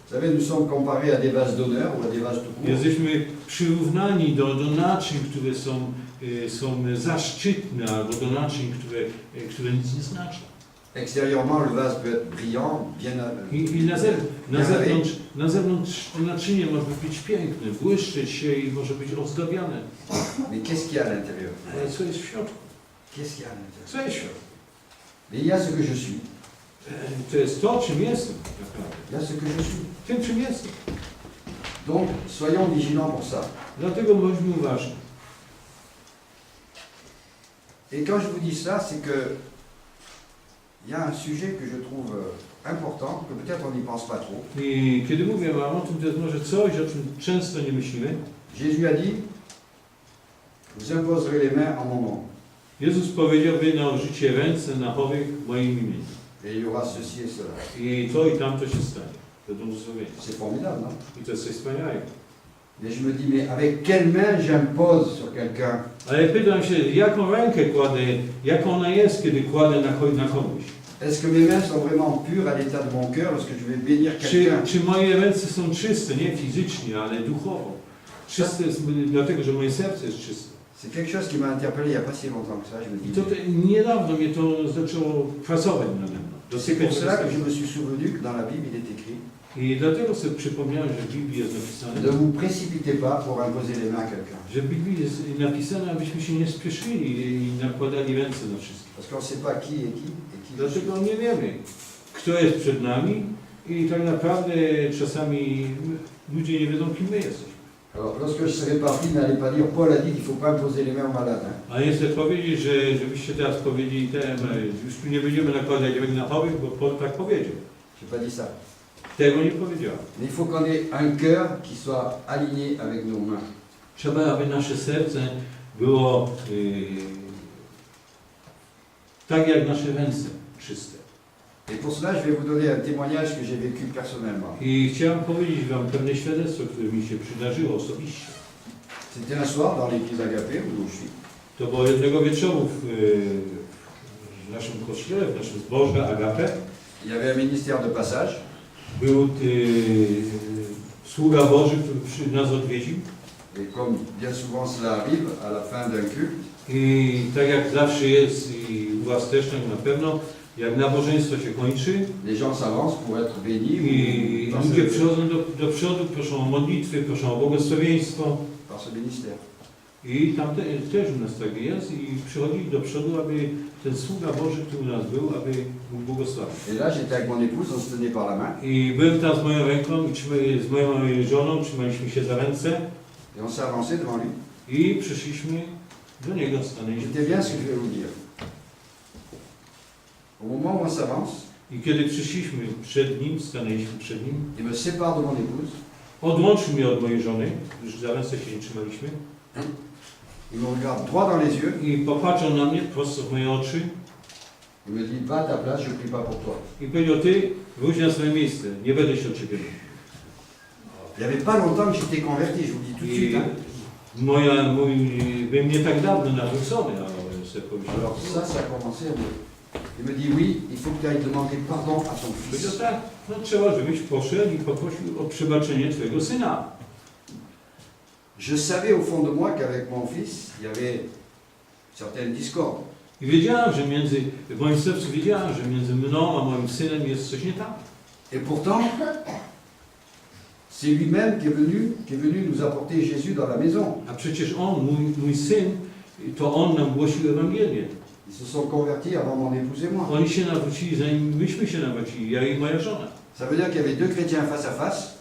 Vous savez, nous sommes comparés à des vases d'honneur ou à des vases tout court. Jesteśmy przyrównani do naczyń, które są zaszczytne, albo do naczyń, które nic nie znaczą. Extérieurement, le vase peut être brillant, bien I na zewnątrz to naczynie może być piękne, błyszczeć się i może być ozdabiane. mais qu'est-ce qu'il y a à l'intérieur? Ale co jest w środku? Qu'est-ce qu'il y a à l'intérieur? Co jest w środku? Mais il y a ce que je suis. To jest to, czym jestem. Naprawdę. Il y a ce que je suis. Tym, czym jestem. Donc, soyons vigilants pour ça. Dlatego bądźmy uważni. Et quand je vous dis ça, c'est que il y a un sujet que je trouve important, que peut-être on n'y pense pas trop. I kiedy mówię wam o tym, to jest może coś, o czym często nie myślimy. Jésus a dit, vous imposerez les mains en mon nom. Jezus powiedział, wy nałożycie ręce na chorych w moim imieniu. Et il y aura ceci et cela. I to i tamto się stanie. Będą uzdrowieni. C'est formidable, non? I to jest coś wspaniałego. Mais je me dis, mais avec quelle main j'impose sur quelqu'un? Ale pytam się, jaką rękę kładę, jaką ona jest, kiedy kładę na komuś. Est-ce que mes mains sont vraiment pures à l'état de mon cœur lorsque je vais bénir quelqu'un? Czy moje ręce są czyste, nie fizycznie, ale duchowo? Czyste jest dlatego, że moje serce jest czyste. C'est quelque chose qui m'a interpellé il n'y a pas si longtemps que ça. Je me I dis, to niedawno mnie to zaczęło pracować nade mną. c'est pour cela que je me suis souvenu que dans la Bible il est écrit I dlatego sobie przypomniałem, że w Biblii jest napisane, ne vous précipitez pas pour imposer les mains à quelqu'un. że w Biblii jest napisane, abyśmy się nie spieszyli i nakładali ręce na wszystkich. Parce qu'on ne sait pas qui est qui et qui. Dlatego nie wiemy, kto jest przed nami i tak naprawdę czasami ludzie nie wiedzą, kim my jesteśmy. Alors, lorsque je serai parti, n'allez pas dire Paul a dit qu'il ne faut pas imposer les mains aux malades. Hein. A nie chcę powiedzieć, żebyście teraz powiedzieli, już tu nie będziemy nakładać ręk na chorych, bo Paul tak powiedział. Je n'ai pas dit ça. Tego nie powiedziałem. Mais il faut qu'on ait un cœur qui soit aligné avec nos mains. Trzeba, aby nasze serce było tak jak nasze ręce, czyste. Et pour cela, je vais vous donner un témoignage que j'ai vécu personnellement. I chciałem powiedzieć wam pewne świadectwo, które mi się przydarzyło osobiście. C'était un soir dans l'église Agapé, où je suis. To było jednego wieczoru w naszym kościele, w naszym zborze Agape. Il y avait un ministère de passage. Był sługa Boży, który nas odwiedził. Et comme bien souvent cela arrive, à la fin d'un culte, I tak jak zawsze jest i u was też tak na pewno, jak nabożeństwo się kończy les gens s'avancent pour être bénis. i Par ludzie ce, przychodzą do przodu, proszą o modlitwy, proszą o błogosławieństwo. par ce ministère. I tam też u nas tak jest i przychodzili do przodu, aby ten sługa Boży, który u nas był, aby mógł błogosławić. Et là, j'étais avec mon épouse, on se tenait par la main. I byłem tam z moją ręką i z moją żoną, trzymaliśmy się za ręce Et on s'est avancé devant lui. i przyszliśmy do niego, stanęliśmy. Écoutez bien ce que je vais vous dire. Au moment où on s'avance, I kiedy przyszliśmy przed nim, stanęliśmy przed nim, il me sépare de mon épouse. odłączył mnie od mojej żony, już za ręce się nie trzymaliśmy, Il me regarde droit dans les yeux. i popatrzył na mnie prosto w moje oczy Il me dit, va à ta place, je ne prie pas pour toi. i powiedział, ty wróć na swoje miejsce, nie będę się o ciebie modlił. Il n'y avait pas longtemps que j'étais converti, je vous le dis tout de suite. I Hein. byłem nie tak dawno nawrócony, ale sobie pomyślałem. Alors ça a commencé à me... Il me dit, oui, il faut que tu ailles demander pardon à ton Powiedział fils. tak, no trzeba, żebyś poszedł i poprosił o przebaczenie twojego syna. Je savais au fond de moi qu'avec mon fils, il y avait certaines discordes. I wiedziałem, że w moim sercu wiedziałem, że między mną a moim synem jest coś nie tak. Et pourtant, c'est lui-même qui est venu nous apporter Jésus dans la maison. A przecież mój syn, to on nam głosił Ewangelię. Ils se sont convertis avant mon épouse et moi. Oni się nawrócili, zanim myśmy się nawrócili, ja i moja żona. Ça veut dire qu'il y avait deux chrétiens face à face,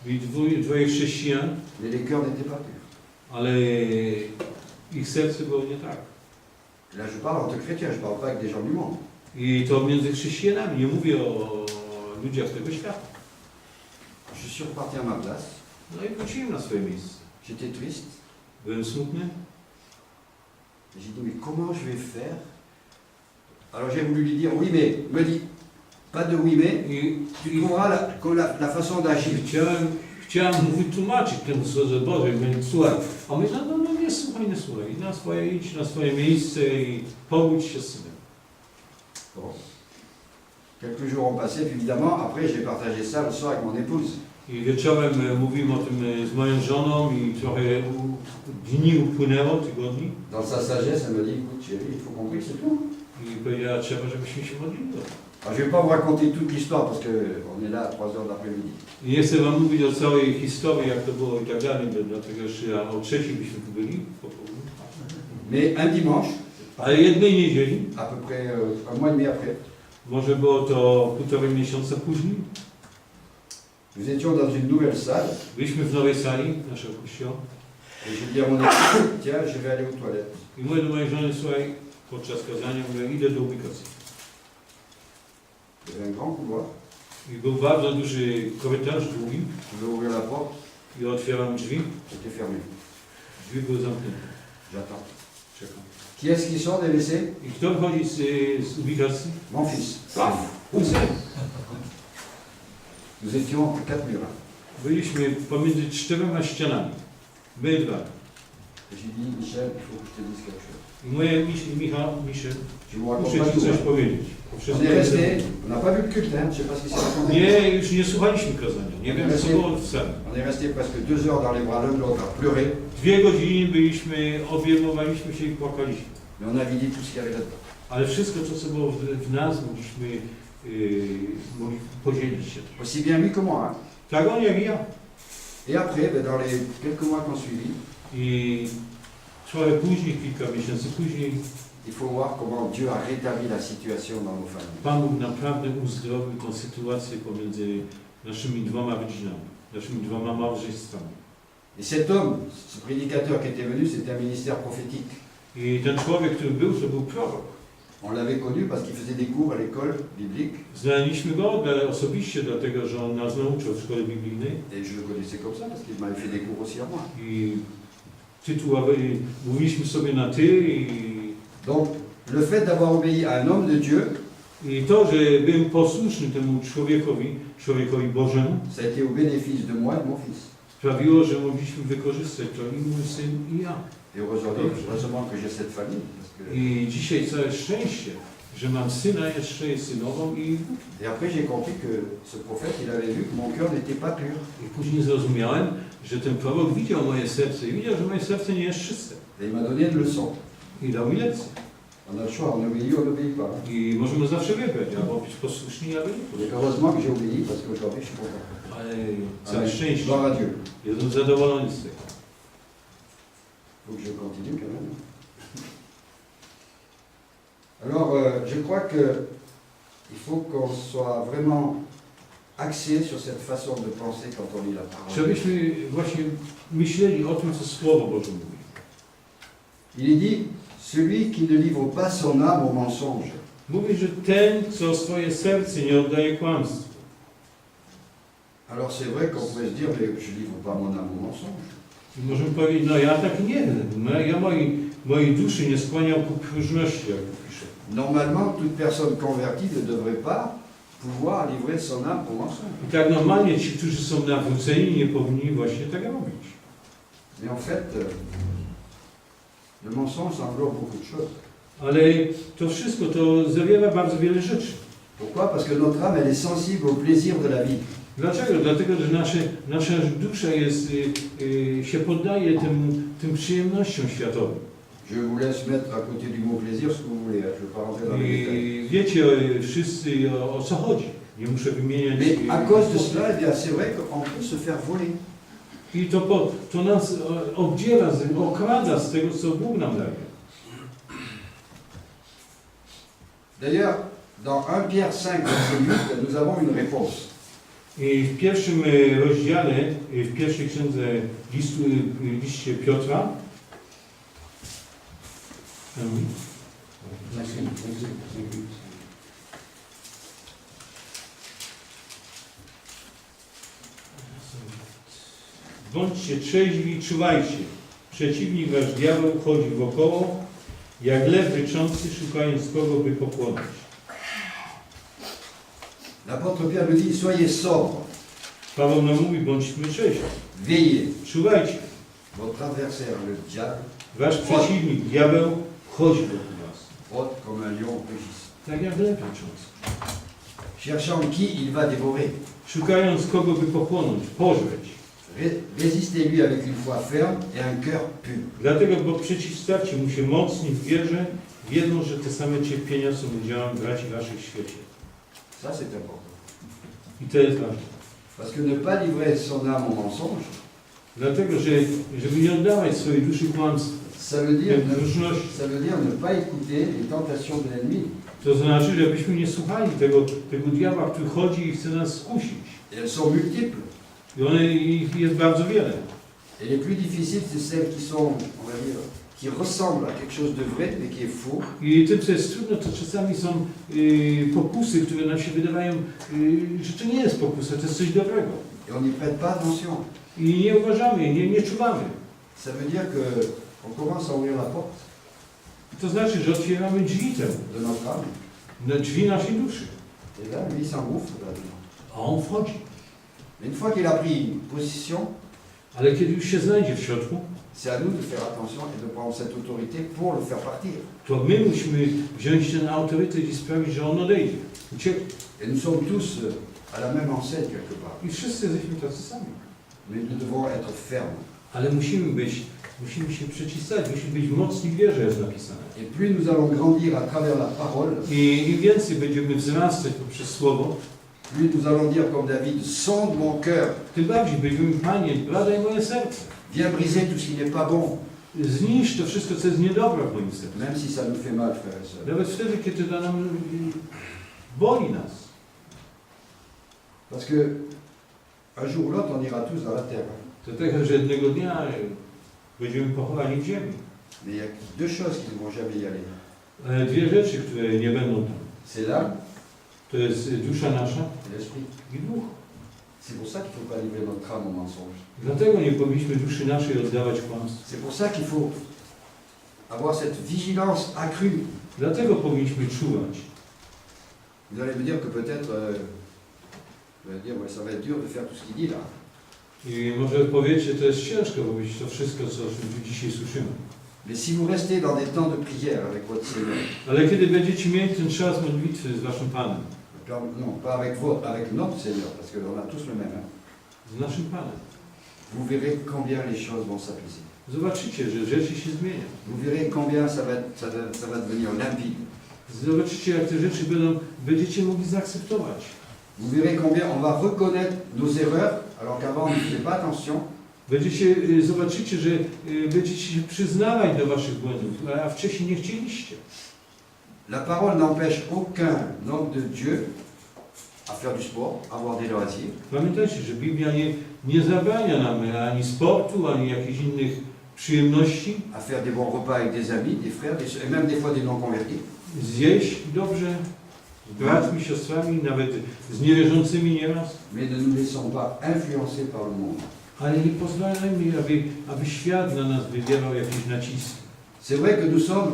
Byli dwoje chrześcijan, mais les cœurs n'étaient pas purs. ale ich serce było nie tak. Et là, je parle entre chrétiens, je ne parle pas avec des gens du monde. I to między chrześcijanami, nie mówię o ludziach tego świata. Je suis reparti à ma place. No i wróciłem na swoje miejsce. J'étais triste. Byłem smutny. Et j'ai dit, mais comment je vais faire? Alors j'ai voulu lui dire, oui, mais, il me dit, pas de oui, mais, tu trouveras la façon d'agir. Chciałem mu wytłumaczyć temu Słodze Boże, więc słuchaj. A my no nie słuchaj, idź na swoje miejsce i pogódź się z synem. Bon. Quelques jours ont passé, puis évidemment, après j'ai partagé ça le soir avec mon épouse. I wieczorem mówiłem o tym z moją żoną i trochę dni upłynęło, tygodni. Dans sa sagesse, elle me dit, écoute chérie, il faut qu'on prie, c'est tout. I powiedziała, trzeba, żebyśmy się modlili. Alors, je ne vais pas vous raconter toute l'histoire parce qu'on est là à 3 heures d'après-midi. I nie chcę wam mówić o całej historii, jak to było i tak dalej, dlatego że o trzeciej byśmy tu byli. Po południu. Mais un dimanche, Ale jednej niedzieli, à peu près un mois et demi après, może było to 1,5 miesiąca później, nous étions dans une nouvelle salle byliśmy w nowej sali naszego kościoła et j'ai dit à mon épouse, tiens, je vais aller aux toilettes. i mówię do mojej żony, słuchaj, podczas kazania, mówię, idę do ubikacji. Il y avait un grand couloir, I był bardzo duży korytarz, długi, je vais ouvrir la porte, i otwieram drzwi, c'était fermé. drzwi były zamknięte. J'attends. Czekam. Qui est-ce qui sort des WC? I kto wychodzi z ubikacji? Mon fils. Paf! Syn. Nous étions entre 4 murs. Byliśmy pomiędzy 4 ścianami. My dwa. Et j'ai dit, Michel, il faut que je te dise quelque chose. I moje Michał, Je vous raconte muszę pas ci tout. coś Hein. powiedzieć. On est resté, on n'a pas vu le culte, hein. Je ne sais pas ce qui s'est raconté. Nie, już nie słuchaliśmy kazania. Nie wiem, co było w celu. On est resté presque 2 heures dans les bras l'un de l'autre à pleurer, 2 godziny byliśmy, objęmowaliśmy się i płakaliśmy. mais on a vidé tout ce qu'il y avait là-dedans. Ale wszystko, co było w nas, mogliśmy mogli podzielić się. Aussi bien lui que moi. Hein. Tak on, jak i ja. Et après, ben, dans les quelques mois qui ont suivi, I trochę później, kilka miesięcy później, il faut voir comment Dieu a rétabli la situation dans nos familles. Pan Bóg naprawdę uzdrowił tę sytuację pomiędzy naszymi 2 rodzinami, naszymi 2 małżeństwami. Et cet homme, ce prédicateur qui était venu, c'était un ministère prophétique. I ten człowiek, który był, to był prorok. On l'avait connu parce qu'il faisait des cours à l'école biblique, Znaliśmy go osobiście, dlatego że on nas nauczył w szkole biblijnej et je le connaissais comme ça parce qu'il m'avait fait des cours aussi à moi. i mówiliśmy sobie na ty Donc, le fait d'avoir obéi à un homme de Dieu, i to, że byłem posłuszny temu człowiekowi Bożemu, ça a été au bénéfice de moi et de mon fils. sprawiło, że mogliśmy wykorzystać to i mój syn i ja. Et heureusement que j'ai cette famille. Parce que... I dzisiaj całe szczęście, że mam syna jeszcze i synową Et après j'ai compris que ce prophète, il avait vu que mon cœur n'était pas pur. i później zrozumiałem, że ten prorok widział moje serce i widział, że moje serce nie jest czyste. Et il m'a donné une leçon. I dał mi lekcję. On a le choix, on obéit ou on n'obéit pas. I możemy zawsze wybrać, albo być posłuszni, albo nie. Et heureusement que j'ai obéi parce qu'aujourd'hui je suis content. Ale całe szczęście. Gloire à Dieu. Jestem zadowolony z tego. Il faut que je continue quand même. Alors, je crois qu'il faut qu'on soit vraiment axé sur cette façon de penser quand on lit la parole. Żebyśmy właśnie myśleli o tym, co Słowo Boże mówi. Il est dit, celui qui ne livre pas son âme au mensonge. Mówi, że ten, co swoje serce nie oddaje kłamstwu. Alors c'est vrai qu'on pourrait se dire, mais je ne livre pas mon âme au mensonge. I możemy powiedzieć, no ja tak nie wiem. Ja mojej duszy nie skłaniam ku próżności, jak tu pisze. Normalement, toute personne convertie ne devrait pas pouvoir livrer son âme au mensonge. I tak normalnie ci, którzy są nawróceni, nie powinni właśnie tak robić. Mais en fait, le mensonge ça englobe beaucoup de choses. Ale to wszystko to zawiera bardzo wiele rzeczy. Pourquoi? Parce que notre âme, elle est sensible au plaisir de la vie. Dlaczego? Dlatego, że nasza dusza się poddaje tym przyjemnościom światowym. Je vous laisse mettre à côté du mot plaisir ce que vous voulez. Je ne vais pas rentrer dans les détails. I wiecie wszyscy o co chodzi. Nie muszę wymieniać. Mais à cause de cela, eh bien, c'est vrai qu'on peut se faire voler. I to nas obdziela, okrada z tego, co Bóg nam daje. D'ailleurs, dans 1 Pierre 5, verset 8, nous avons une réponse. I w pierwszym rozdziale, w pierwszej księdze liście Piotra, bądźcie trzeźwi, czuwajcie. Przeciwnik wasz diabeł chodzi wokoło, jak lew ryczący, szukając kogo by pochłonąć. L'apôtre Pierre nous dit, soyez sobre, Paweł nam mówi, bądźmy trzeźwi. veillez. Czuwajcie. Votre adversaire, le diable, Wasz przeciwnik, diabeł, chodzi wokół was. rôde comme un lion rugissant, Tak jak lew ryczący. cherchant qui il va dévorer. Szukając kogo by pochłonąć, pożreć. Résistez-lui avec une foi ferme et un cœur pur. Dlatego, bo przeciwstawcie mu się mocni w wierze, wiedząc, że te same cierpienia są udziałem braci waszych w świecie. Ça, c'est important. I to jest ważne. Parce que ne pas livrer son âme au mensonge, Dlatego, żeby nie oddawać swojej duszy kłamstwu, ça veut dire różności. ne pas écouter les tentations de l'ennemi. To znaczy, żebyśmy nie słuchali tego diabła, który chodzi i chce nas skusić. Et elles sont multiples. I ich jest bardzo wiele. Et les plus difficiles, c'est celles qui sont, on va dire, qui ressemblent à quelque chose de vrai, mais qui est faux. I tym, co jest trudne, to czasami są pokusy, które nam się wydawają, że to nie jest pokusa, to jest coś dobrego. Et on n'y prête pas attention. I nie uważamy, nie czuwamy. Ça veut dire qu'on commence à ouvrir la porte. To znaczy, że otwieramy drzwi temu, de notre âme. na drzwi naszej duszy. Et là, lui, il s'engouffre là-dedans. A on wchodzi. Mais une fois qu'il a pris position, Ale kiedy już się znajdzie w środku, c'est à nous de faire attention et de prendre cette autorité pour le faire partir. to my musimy wziąć ten autorytet i sprawić, że on odejdzie. Ucieknie. Et nous sommes tous à la même enseigne quelque part. I wszyscy jesteśmy tacy sami. Mais nous devons être fermes. Ale musimy się przeciwstawić, musimy być mocni w wierze, jest napisane. Et plus nous allons grandir à travers la parole, I im więcej będziemy wzrastać poprzez Słowo, plus nous allons dire comme David, sonde mon cœur, tym bardziej będziemy, Panie, badaj moje serce. viens briser tout ce qui n'est pas bon, Zniszcz to wszystko, co jest niedobre w moim sercu. même si ça nous fait mal, frères et sœurs. Nawet wtedy, kiedy to nam boli nas. Parce que un jour ou l'autre, on ira tous dans la terre. To tak, że jednego dnia będziemy pochowani w ziemi. Mais il y a deux choses qui ne vont jamais y aller. Ale dwie rzeczy, które nie będą tam. C'est l'âme To jest dusza nasza et l'esprit. i duch. C'est pour ça qu'il ne faut pas livrer notre âme au mensonge. Dlatego nie powinniśmy duszy naszej oddawać kłamstwu. C'est pour ça qu'il faut avoir cette vigilance accrue. Dlatego powinniśmy czuwać. Vous allez me dire que peut-être, vous allez dire, ouais, ça va être dur de faire tout ce qu'il dit là. I może powiecie, to jest ciężko powiedzieć to wszystko, co tu dzisiaj słyszymy. Mais si vous restez dans des temps de prière avec votre Seigneur, Ale kiedy będziecie mieli ten czas modlitwy z waszym Panem, non, pas avec votre, avec notre Seigneur, parce qu'on a tous le même, hein, z naszym Panem, vous verrez combien les choses vont s'apaiser. zobaczycie, że rzeczy się zmienią. Vous verrez combien ça va devenir limpide. Zobaczycie, jak te rzeczy będziecie mogli zaakceptować. Vous verrez combien on va reconnaître nos erreurs, alors qu'avant on ne faisait pas attention. Zobaczycie, że będziecie się przyznawać do waszych błędów, a wcześniej nie chcieliście. La parole n'empêche aucun homme de Dieu à faire du sport, à avoir des loisirs. Pamiętajcie, że Biblia nie zabrania nam ani sportu, ani jakichś innych przyjemności, À faire des bons repas avec des amis, des frères, et même des fois des non-convertis. zjeść dobrze z braćmi, siostrami, nawet z niewierzącymi nieraz, Mais ne nous laissons pas influencer par le monde. ale nie pozwalajmy, aby świat na nas wywierał jakieś naciski. C'est vrai que nous sommes,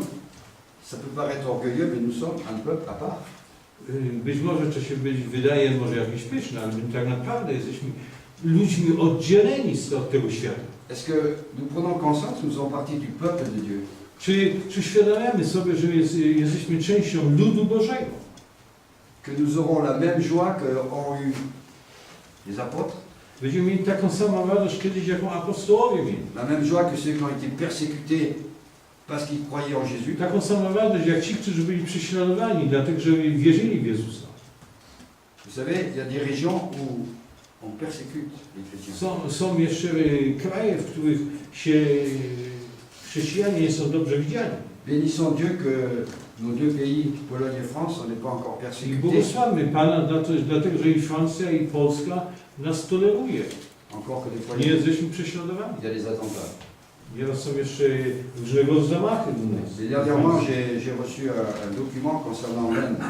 ça peut paraître orgueilleux, mais nous sommes un peuple à part. Być może to się wydaje może jakieś pyszne, ale my tak naprawdę jesteśmy ludźmi oddzieleni od tego świata. Est-ce que nous prenons conscience que nous faisons partie du peuple de Dieu? Czy uświadamiamy sobie, że jesteśmy częścią ludu Bożego? Que nous aurons la même joie qu'ont eu les apôtres? Będziemy mieli taką samą radość kiedyś, jaką apostołowie mieli. La même joie que ceux qui ont été persécutés parce qu'ils croyaient en Jésus? Taką samą radość, jak ci, którzy byli prześladowani, dlatego że wierzyli w Jezusa. Vous savez, il y a des régions où on persécute les chrétiens. Są jeszcze kraje, w których chrześcijanie nie są dobrze widziani. Bénissons Dieu que nos deux pays, Pologne et France, on n'est pas encore I persécutés. błogosławmy Pana, dlatego że i Francja, i Polska nas toleruje. Encore que des fois, Nie il jesteśmy prześladowani. y a des attentats. Nieraz są jeszcze różnego zamachy u nas. Et dernièrement, j'ai reçu un document concernant l'Inde.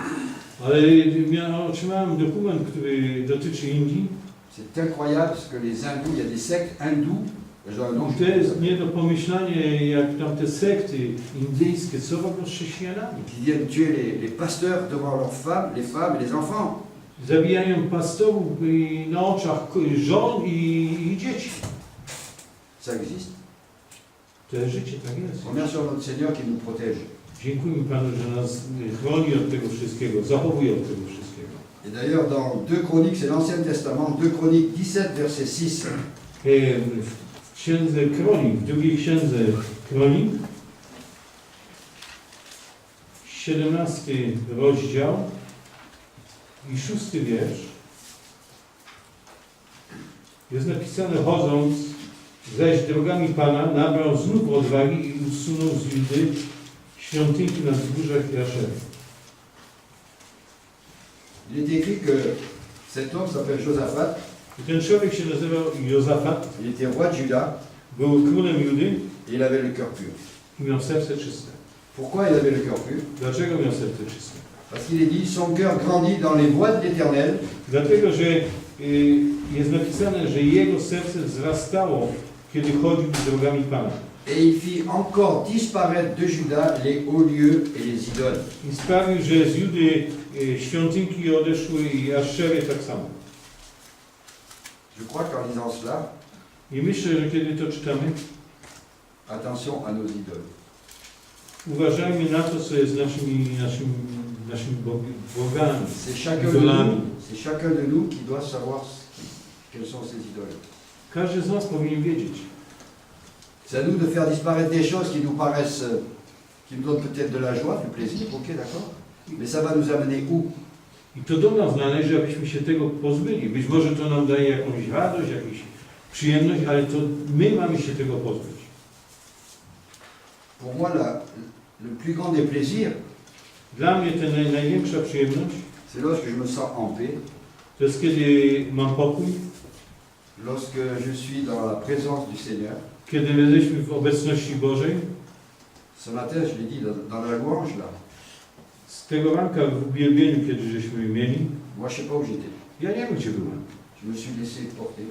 Ale otrzymałem dokument, który dotyczy Indii. C'est incroyable ce que les hindous, il y a des sectes hindous, non, To jest nie do pomyślenia, jak tam te sekty indyjskie są robią z chrześcijanami. qui viennent tuer les pasteurs devant leurs femmes et les enfants. Zabijają pastorów na oczach żon i dzieci. Ça existe. To jest życie, tak jest. Remercions notre Seigneur qui nous protège. Dziękujemy Panu, że nas chroni od tego wszystkiego, zachowuje od tego wszystkiego. Et d'ailleurs, dans 2 Chroniques, c'est l'Ancien Testament, 2 Chroniques 17, verset 6. W księdze Kronik, w drugiej księdze Kronik, 17 rozdział i 6 wiersz, jest napisane: chodząc zaś drogami Pana, nabrał znów odwagi i usunął z Judy świątynki na wzgórzach i Aszery. Il est écrit que cet homme s'appelle Josaphat. I ten człowiek się nazywał Jozafat, Il était roi de Juda był królem Judy et il avait le cœur pur. i miał serce czyste. Pourquoi il avait le cœur pur? Dlaczego miał serce czyste? Parce qu'il est dit, son cœur grandit dans les voies de l'Éternel. Dlatego, że jest napisane, że jego serce wzrastało, kiedy chodził drogami Pana. Et il fit encore disparaître de Juda les hauts lieux et les idoles. I sprawił, że z Judy świątynki odeszły i Aszery tak samo. Je crois qu'en lisant cela, I myślę, że kiedy to czytamy, attention à nos idoles. uważajmy na to, co jest naszymi bogami. C'est chacun de nous qui doit savoir quelles sont ses idoles. Każdy z nas powinien wiedzieć. C'est à nous de faire disparaître des choses qui nous paraissent, qui nous donnent peut-être de la joie, du plaisir, ok, d'accord, mais ça va nous amener où? I to do nas należy, abyśmy się tego pozbyli. Być może to nam daje jakąś radość, jakąś przyjemność, ale to my mamy się tego pozbyć. Pour moi, le plus grand des plaisirs, Dla mnie ta największa przyjemność c'est lorsque je me sens en paix, to jest kiedy mam pokój, lorsque je suis dans la présence du Seigneur. kiedy my jesteśmy w obecności Bożej. Ce matin, je l'ai dit, dans la louange, là, Z tego ranka w uwielbieniu, kiedy żeśmy mieli, moi je sais pas où j'étais. ja nie wiem, gdzie byłem. Je me suis laissé porter.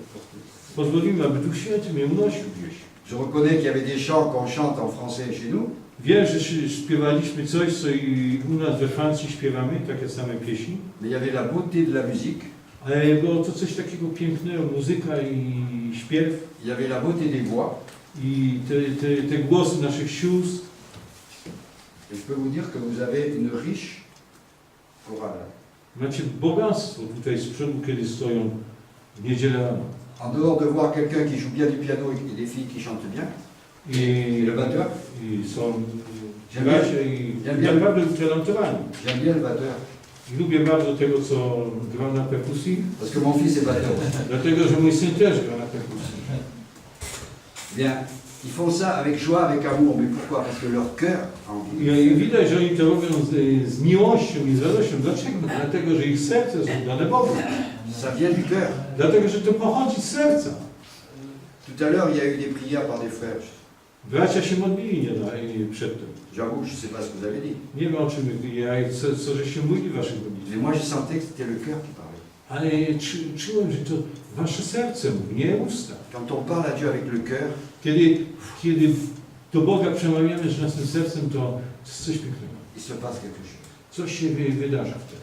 Pozwolimy, aby Duch Święty mnie unosił gdzieś. Je reconnais qu'il y avait des chants qu'on chante en français chez nous, Wiem, że śpiewaliśmy coś, co i u nas we Francji śpiewamy, takie same pieśni, mais il y avait la beauté de la musique, ale było to coś takiego pięknego, muzyka i śpiew, il y avait la beauté des voix, i te głosy naszych sióstr. et je peux vous dire que vous avez une riche chorale. Macie bogactwo tutaj z przodu, kiedy stoją w niedzielę rano. En dehors de voir quelqu'un qui joue bien du piano et des filles qui chantent bien, I le batteur, i są bracia i naprawdę utalentowani. j'aime bien le batteur, I lubię bardzo tego, co gra na perkusji, parce que mon fils est batteur. dlatego, że mój syn też gra na perkusji. Bien, ils font ça avec joie, avec amour, mais pourquoi? Parce que leur cœur a envie. I widać, że oni to robią z miłością i z radością. Dlaczego? Dlatego, że ich serce jest oddane Bogu. Ça vient du cœur. Dlatego, że to pochodzi z serca. Tout à l'heure, il y a eu des prières par des frères. Bracia się modlili przedtem. J'avoue, je ne sais pas ce que vous avez dit. Nie wiem, o czym co żeście mówili w waszych modlitwach. Mais moi, je sentais que c'était le cœur qui parlait. Ale czułem, że to wasze serce mówi, nie usta. Quand on parle à Dieu avec le cœur, Kiedy do Boga przemawiamy z naszym sercem, to jest coś pięknego. il se passe quelque chose. Coś się wydarza wtedy.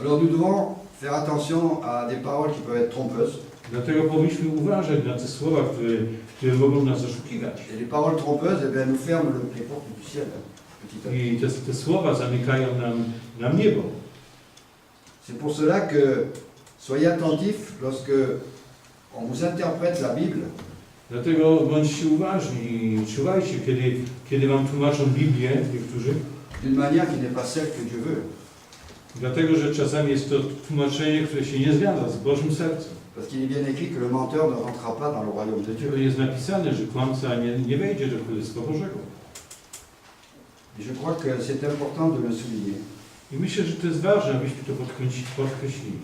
Alors nous devons faire attention à des paroles qui peuvent être trompeuses. Dlatego powinniśmy uważać na te słowa, które mogą nas oszukiwać. Et les paroles trompeuses, eh bien, nous ferment les portes du ciel. Petit à petit. I te słowa zamykają nam niebo. C'est pour cela que soyez attentifs lorsque on vous interprète la Bible. Dlatego bądźcie uważni i czuwajcie, kiedy wam tłumaczą Biblię niektórzy. D'une manière qui n'est pas celle que Dieu veut. Dlatego, że czasami jest to tłumaczenie, które się nie zgadza z Bożym sercem. Parce qu'il est bien écrit que le menteur ne rentrera pas dans le royaume de Dieu. Jest napisane, że kłamca nie wejdzie do Królestwa Bożego. Et je crois que c'est important de le souligner. I myślę, że to jest ważne, abyśmy to podkreślili.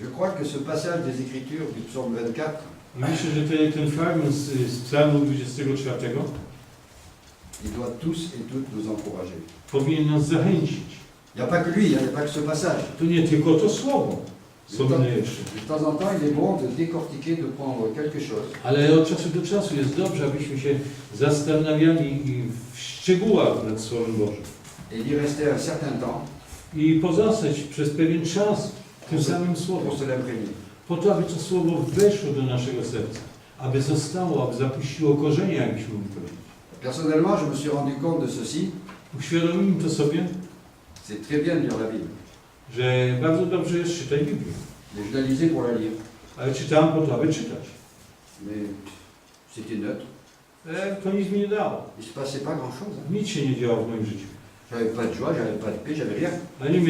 Je crois que ce passage des Écritures du psaume 24 I myślę, że ten fragment z Psalmu 24 il doit tous et toutes nous encourager. powinien nas zachęcić. Il n'y a pas que lui, il n'y a pas que ce passage. To nie tylko to słowo słowne jeszcze. De temps en temps, il est bon de décortiquer, de prendre quelque chose. Ale od czasu do czasu jest dobrze, abyśmy się zastanawiali w szczegółach nad Słowem Bożym. Et d'y rester un certain temps I pozostać przez pewien czas w tym samym Słowie. pour se l'imprégner. Po to, aby to Słowo weszło do naszego serca. Aby zostało, aby zapuściło korzenie, jakbyśmy mogli powiedzieć. Personnellement, je me suis rendu compte de ceci. Uświadomiłem to sobie, C'est très bien de lire la Bible. że bardzo dobrze jest czytać Biblię. Mais je la lisais pour la lire. Ale czytałem po to, aby czytać. Mais c'était neutre. To nic mi nie dało. Il ne se passait pas grand-chose. Nic się nie działo w moim życiu. J'avais pas de joie, j'avais pas de paix, j'avais rien. Ale nie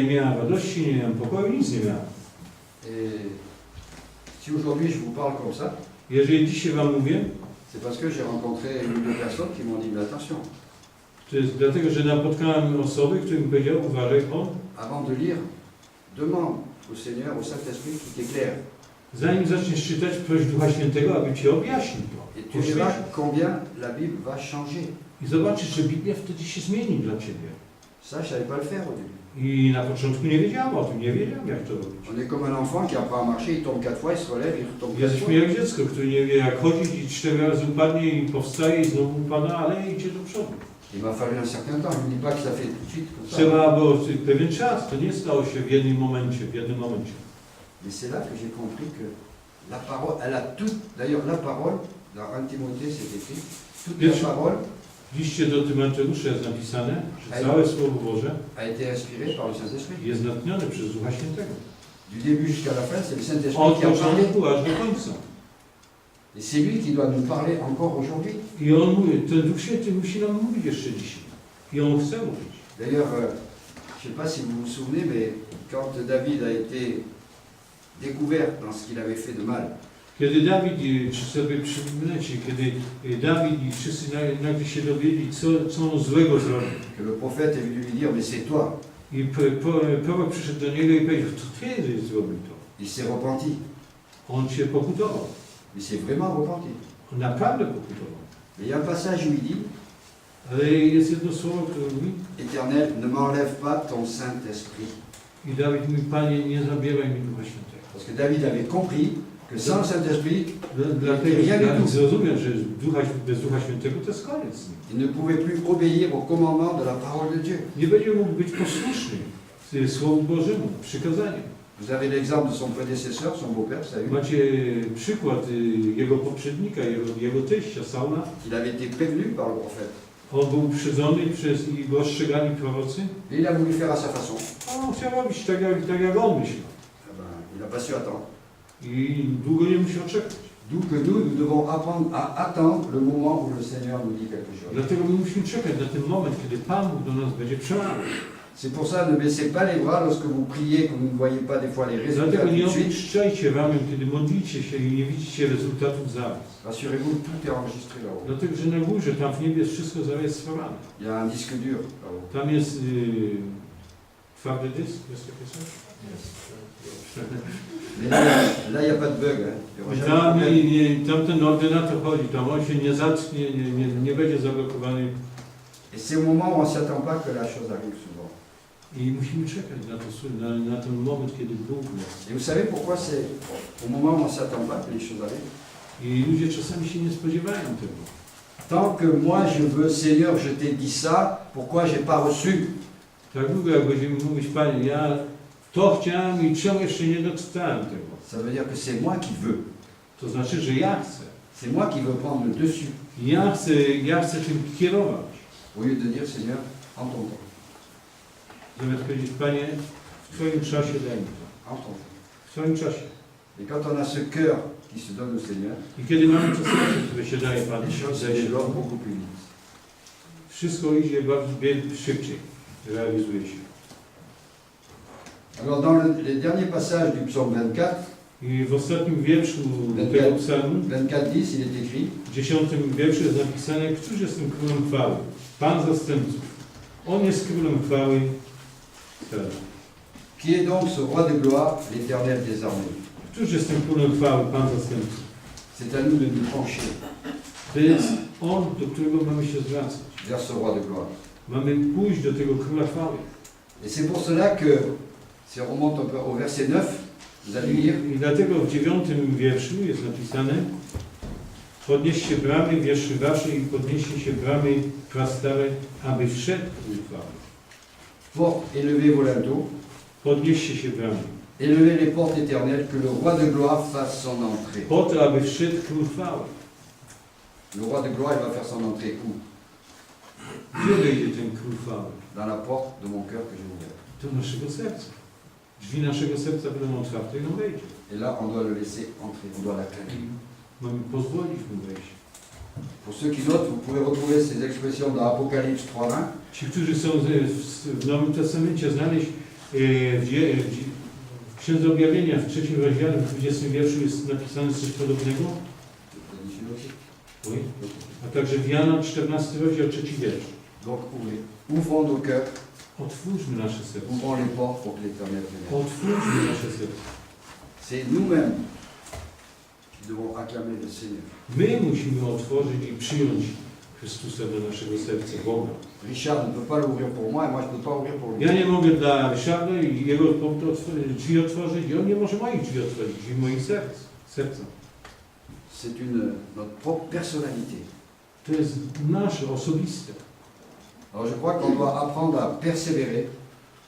miałem radości, nie miałem pokoju, nic nie miałem. Et si aujourd'hui je vous parle comme ça, Jeżeli dzisiaj wam mówię, c'est parce que j'ai rencontré une ou deux personnes qui m'ont dit mais attention, to jest dlatego, że napotkałem osoby, które mi powiedziały, uważaj, avant de lire, demande au Seigneur, au Saint-Esprit qui t'éclaire. zanim zaczniesz czytać, proś Ducha Świętego, aby ci objaśnił to. Et tu verras combien la Bible va changer. I zobaczysz, że Biblia wtedy się zmieni dla ciebie. Ça, je ne savais pas le faire au début. I na początku nie wiedziałem o tym, nie wiedziałem jak to robić. On est comme un enfant qui apprend à marcher, il tombe 4 fois, il se relève, il retombe 4 Jesteśmy fois. jak dziecko, które nie wie jak chodzić i 4 razy upadnie i powstaje i znowu upada, ale idzie do przodu. Il m'a fallu un certain temps, je ne dis pas que ça fait tout de suite comme ça. Trzeba było pewien czas, to nie stało się w jednym momencie, Mais c'est là que j'ai compris que la parole, elle a tout, d'ailleurs la parole, dans 1 Timothée c'est écrit, toute Bien la sûr. parole W liście do Tymoteusza jest napisane, że całe Słowo Boże a été inspirée par le Saint-Esprit. jest natchnione przez Ducha Świętego. Du début jusqu'à la fin, c'est le Saint-Esprit Od qui a parlé. początku aż do końca. Et c'est lui qui doit nous parler encore aujourd'hui. I on mówi, ten Duch Święty musi nam mówić jeszcze dzisiaj. I on chce mówić. D'ailleurs, je ne sais pas si vous vous souvenez, mais quand David a été découvert dans ce qu'il avait fait de mal, Kiedy Dawid, czy sobie przypominacie, kiedy Dawid i wszyscy nagle się dowiedzieli, co on złego zrobił. que le prophète est venu lui dire, mais c'est toi. I prorok przyszedł do niego i powiedział, to ty zrobił to. Il s'est repenti. On się pokutował. Il s'est vraiment repenti. On naprawdę pokutował. Mais il y a un passage où il dit, Ale jest jedno słowo, które mówi, Éternel, ne m'enlève pas ton Saint-Esprit. i Dawid mówi, Panie, nie zabieraj mi Ducha Świętego. Parce que David avait compris que sans le Saint-Esprit, Dlatego Dawid zrozumiał, że bez Ducha Świętego to jest koniec z nim. il ne pouvait plus obéir au commandement de la parole de Dieu. Nie będzie mógł być posłuszny Słowu Bożemu, przykazaniu. Vous avez l'exemple de son prédécesseur, son beau-père, Saül. Macie przykład jego poprzednika, jego teścia Saula. Il avait été prévenu par le prophète. On był uprzedzony i go ostrzegani prorocy. Et il a voulu faire à sa façon. A on chciał robić tak jak on myślał. Eh ben, il n'a pas su attendre. I długo nie musiał czekać. D'où que nous devons apprendre à attendre le moment où le Seigneur nous dit quelque chose. Dlatego my musimy czekać na ten moment, kiedy Pan Bóg do nas będzie przemawiał. C'est pour ça, ne baissez pas les bras lorsque vous priez, que vous ne voyez pas des fois les résultats Dlatego tout nie de suite. opuszczajcie ramion, kiedy modlicie się i nie widzicie rezultatów zaraz. Rassurez-vous, tout est enregistré là-haut. Dlatego, że na górze, tam w niebie jest wszystko zarejestrowane. Il y a un disque dur là-haut. Tam jest twardy dysk, jest takie coś? Mais là, il n'y a pas de bug. Hein. Il y aura jamais de problème. Tam ten ordynator chodzi, tam on się nie zatknie, nie będzie zablokowany. Et c'est au moment où on ne s'attend pas que la chose arrive souvent. I musimy czekać na ten moment, kiedy Bóg nas. Et vous savez pourquoi c'est au moment où on ne s'attend pas que les choses arrivent? I ludzie czasami się nie spodziewają tego. Tant que moi je veux, Seigneur, je t'ai dit ça, pourquoi j'ai pas reçu? Tak długo jak będziemy mówić, Panie, ja to chciałem i czemu jeszcze nie dostałem tego. Ça veut dire que c'est moi qui veux. To znaczy, że ja chcę. C'est moi qui veux prendre le dessus. Ja chcę tym kierować. Au lieu de dire, Seigneur, en ton temps. Zamiast powiedzieć, Panie, w Twoim czasie daj mi to. En ton temps. W Twoim czasie. Et quand on a ce cœur qui se donne au Seigneur, I kiedy mamy to serce, które się daje Panu, les choses se daje się développent beaucoup plus vite. wszystko idzie bardzo szybciej, realizuje się. Alors dans les derniers passages du psaume 24, I w ostatnim wierszu tego psalmu, 24:10, il est écrit, w 10 wierszu jest napisane, któż jest tym królem chwały? Pan zastępców. On jest królem chwały. qui est donc ce roi de gloire, l'Éternel des armées. Któż jest tym królem chwały? Pan zastępców. C'est à nous de nous pencher To jest On, do którego mamy się zwracać. vers ce roi de gloire. Mamy pójść do tego króla chwały. Et c'est pour cela que, si on remonte un peu au verset 9, vous allez lire, I dlatego w 9 wierszu jest napisane, podnieście bramy, wierszy wasze i podnieście się bramy prastare, aby wszedł król chwały. portes, élevez vos linteaux, Podnieście się bramy. élevez les portes éternelles, que le roi de gloire fasse son entrée. Po to, aby wszedł król chwały. Le roi de gloire, il va faire son entrée où? Gdzie wejdzie ten król chwały? Dans la porte de mon cœur que j'ai ouvert. Do naszego serca. Drzwi naszego serca będą otwarte i on wejdzie. Et là, on doit le laisser entrer, on doit l'acclamer. Mamy pozwolić mu wejść. Pour ceux qui notent, vous pouvez retrouver ces expressions dans Apocalypse 3:20. Ci, którzy są w Nowym Testamencie, znaleźć w Księdze Objawienia, w 3 rozdziale, w 20 wierszu jest napisane coś podobnego. Oui. A także w Jana 14 rozdział, 3 wiersz. Donc, ouvrons nos cœurs, Otwórzmy nasze serce. ouvrons les portes pour que l'Éternel vienne. Otwórzmy nasze serce. C'est nous-mêmes qui devons acclamer le Seigneur. My musimy otworzyć i przyjąć Chrystusa do naszego serca, Boga. Richard ne peut pas l'ouvrir pour moi et moi je ne peux pas ouvrir pour lui. Ja nie mogę dla Ryszarda i jego drzwi otworzyć, i on nie może moich drzwi otworzyć, drzwi moich serca. C'est notre propre personnalité. To jest nasze, osobiste. Alors je crois qu'on doit apprendre à persévérer,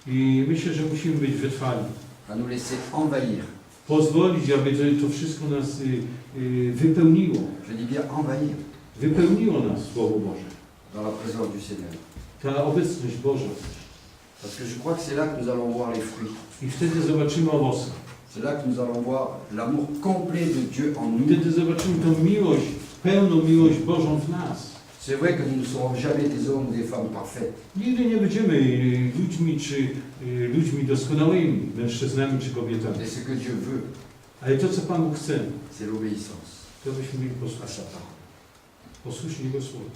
I myślę, że musimy być wytrwali. à nous laisser envahir. Pozwolić, aby to wszystko nas wypełniło. Je dis bien envahir Wypełniło nas Słowo Boże. dans la présence du Seigneur. Ta obecność Boża. Parce que je crois que c'est là que nous allons voir les fruits. I wtedy zobaczymy owoce. C'est là que nous allons voir l'amour complet de Dieu en I nous. wtedy zobaczymy tą miłość, pełną miłość Bożą w nas. C'est vrai que nous ne serons jamais des hommes ou des femmes parfaits. Nigdy nie będziemy ludźmi czy ludźmi doskonałymi, mężczyznami czy kobietami. Et ce que Dieu veut, Ale to, co Pan Bóg chce, c'est l'obéissance to byśmy mieli à posłuchać. sa parole. Posłuchać Jego słowa.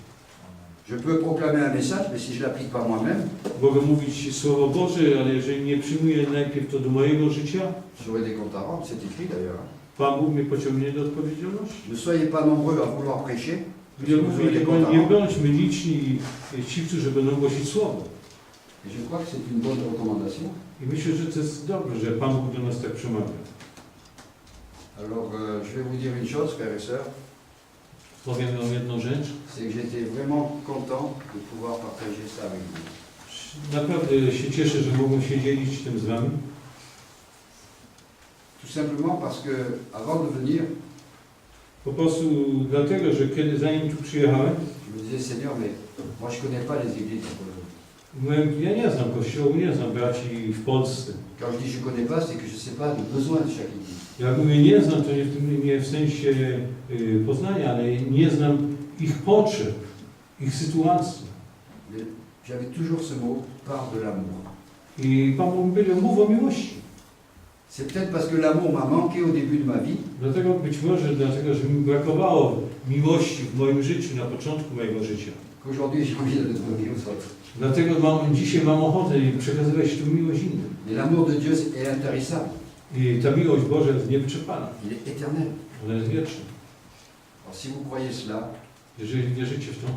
Je peux proclamer un message, mais si je ne l'applique pas moi-même, Mogę mówić Słowo Boże, ale jeżeli nie przyjmuję najpierw to do mojego życia, j'aurai des comptes à rendre, c'est écrit d'ailleurs. Pan Bóg mnie pociągnie do odpowiedzialności. Ne soyez pas nombreux à vouloir prêcher, Ja vous mówię, aurez des comptes à nie rendre. bądźmy liczni ci, którzy będą głosić Słowo. Et je crois que c'est une bonne recommandation. I myślę, że to jest dobre, że Pan Bóg do nas tak przemawia. Alors, je vais vous dire une chose, frères et sœurs, Powiem Wam jedną rzecz. c'est que j'étais vraiment content de pouvoir partager ça avec vous. Naprawdę się cieszę, że mogłem się dzielić tym z Wami. Tout simplement parce que, avant de venir, Po prostu dlatego, że zanim tu przyjechałem, je me disais, Seigneur, mais moi je ne connais pas les églises en Pologne. mówiłem, ja nie znam Kościołu, nie znam braci w Polsce. Quand je dis je ne connais pas, c'est que je ne sais pas le besoin de chaque église. Jak mówię nie znam, to nie w sensie poznania, ale nie znam ich potrzeb, ich sytuacji. Mais j'avais toujours ce mot, parle de l'amour. I Pan Bóg powiedział, mów o miłości. C'est peut-être parce que l'amour m'a manqué au début de ma vie, Dlatego dlatego, że mi brakowało miłości w moim życiu, na początku mojego życia. qu'aujourd'hui j'ai envie de le donner aux autres. Dlatego dzisiaj mam ochotę przekazywać tę miłość innym. Mais l'amour de Dieu est intarissable, I ta miłość Boża jest niewyczerpana, il est éternel. ona jest wieczna. Alors si vous croyez cela, Jeżeli wierzycie w to,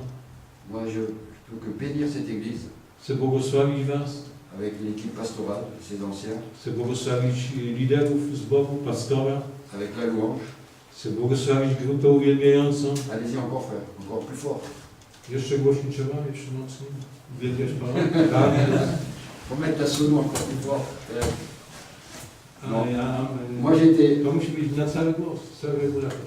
moi je peux que bénir cette église chcę błogosławić Was, avec l'équipe pastorale, ses anciens, chcę błogosławić liderów zboru, pastora, avec la louange. chcę błogosławić grupę uwielbiającą. Allez-y encore frère, encore plus fort. Jeszcze głośniej trzeba, jeszcze mocniej. Uwielbiasz Pana? Tak. Faut mettre la sono encore plus fort. A ja, Moi j'étais to musi być na cały głos, cały regulator.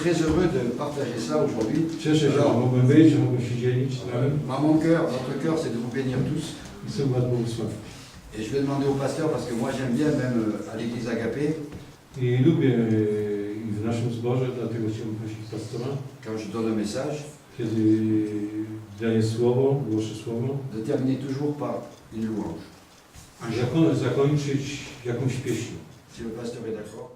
très heureux de partager ça aujourd'hui. Cieszę się, że mogłem być, że mogłem się dzielić z Wami. Mon cœur, notre cœur, c'est de vous bénir tous. I chcę Was błogosławić. Et je vais demander au pasteur, parce que moi j'aime bien même à l'église Agapé, I lubię i w naszym zborze, dlatego chciałbym prosić pastora, quand je donne un message, kiedy daję słowo, głoszę słowo, de terminer toujours par une louange. zakończyć jakąś pieśnią. Si le pasteur est d'accord.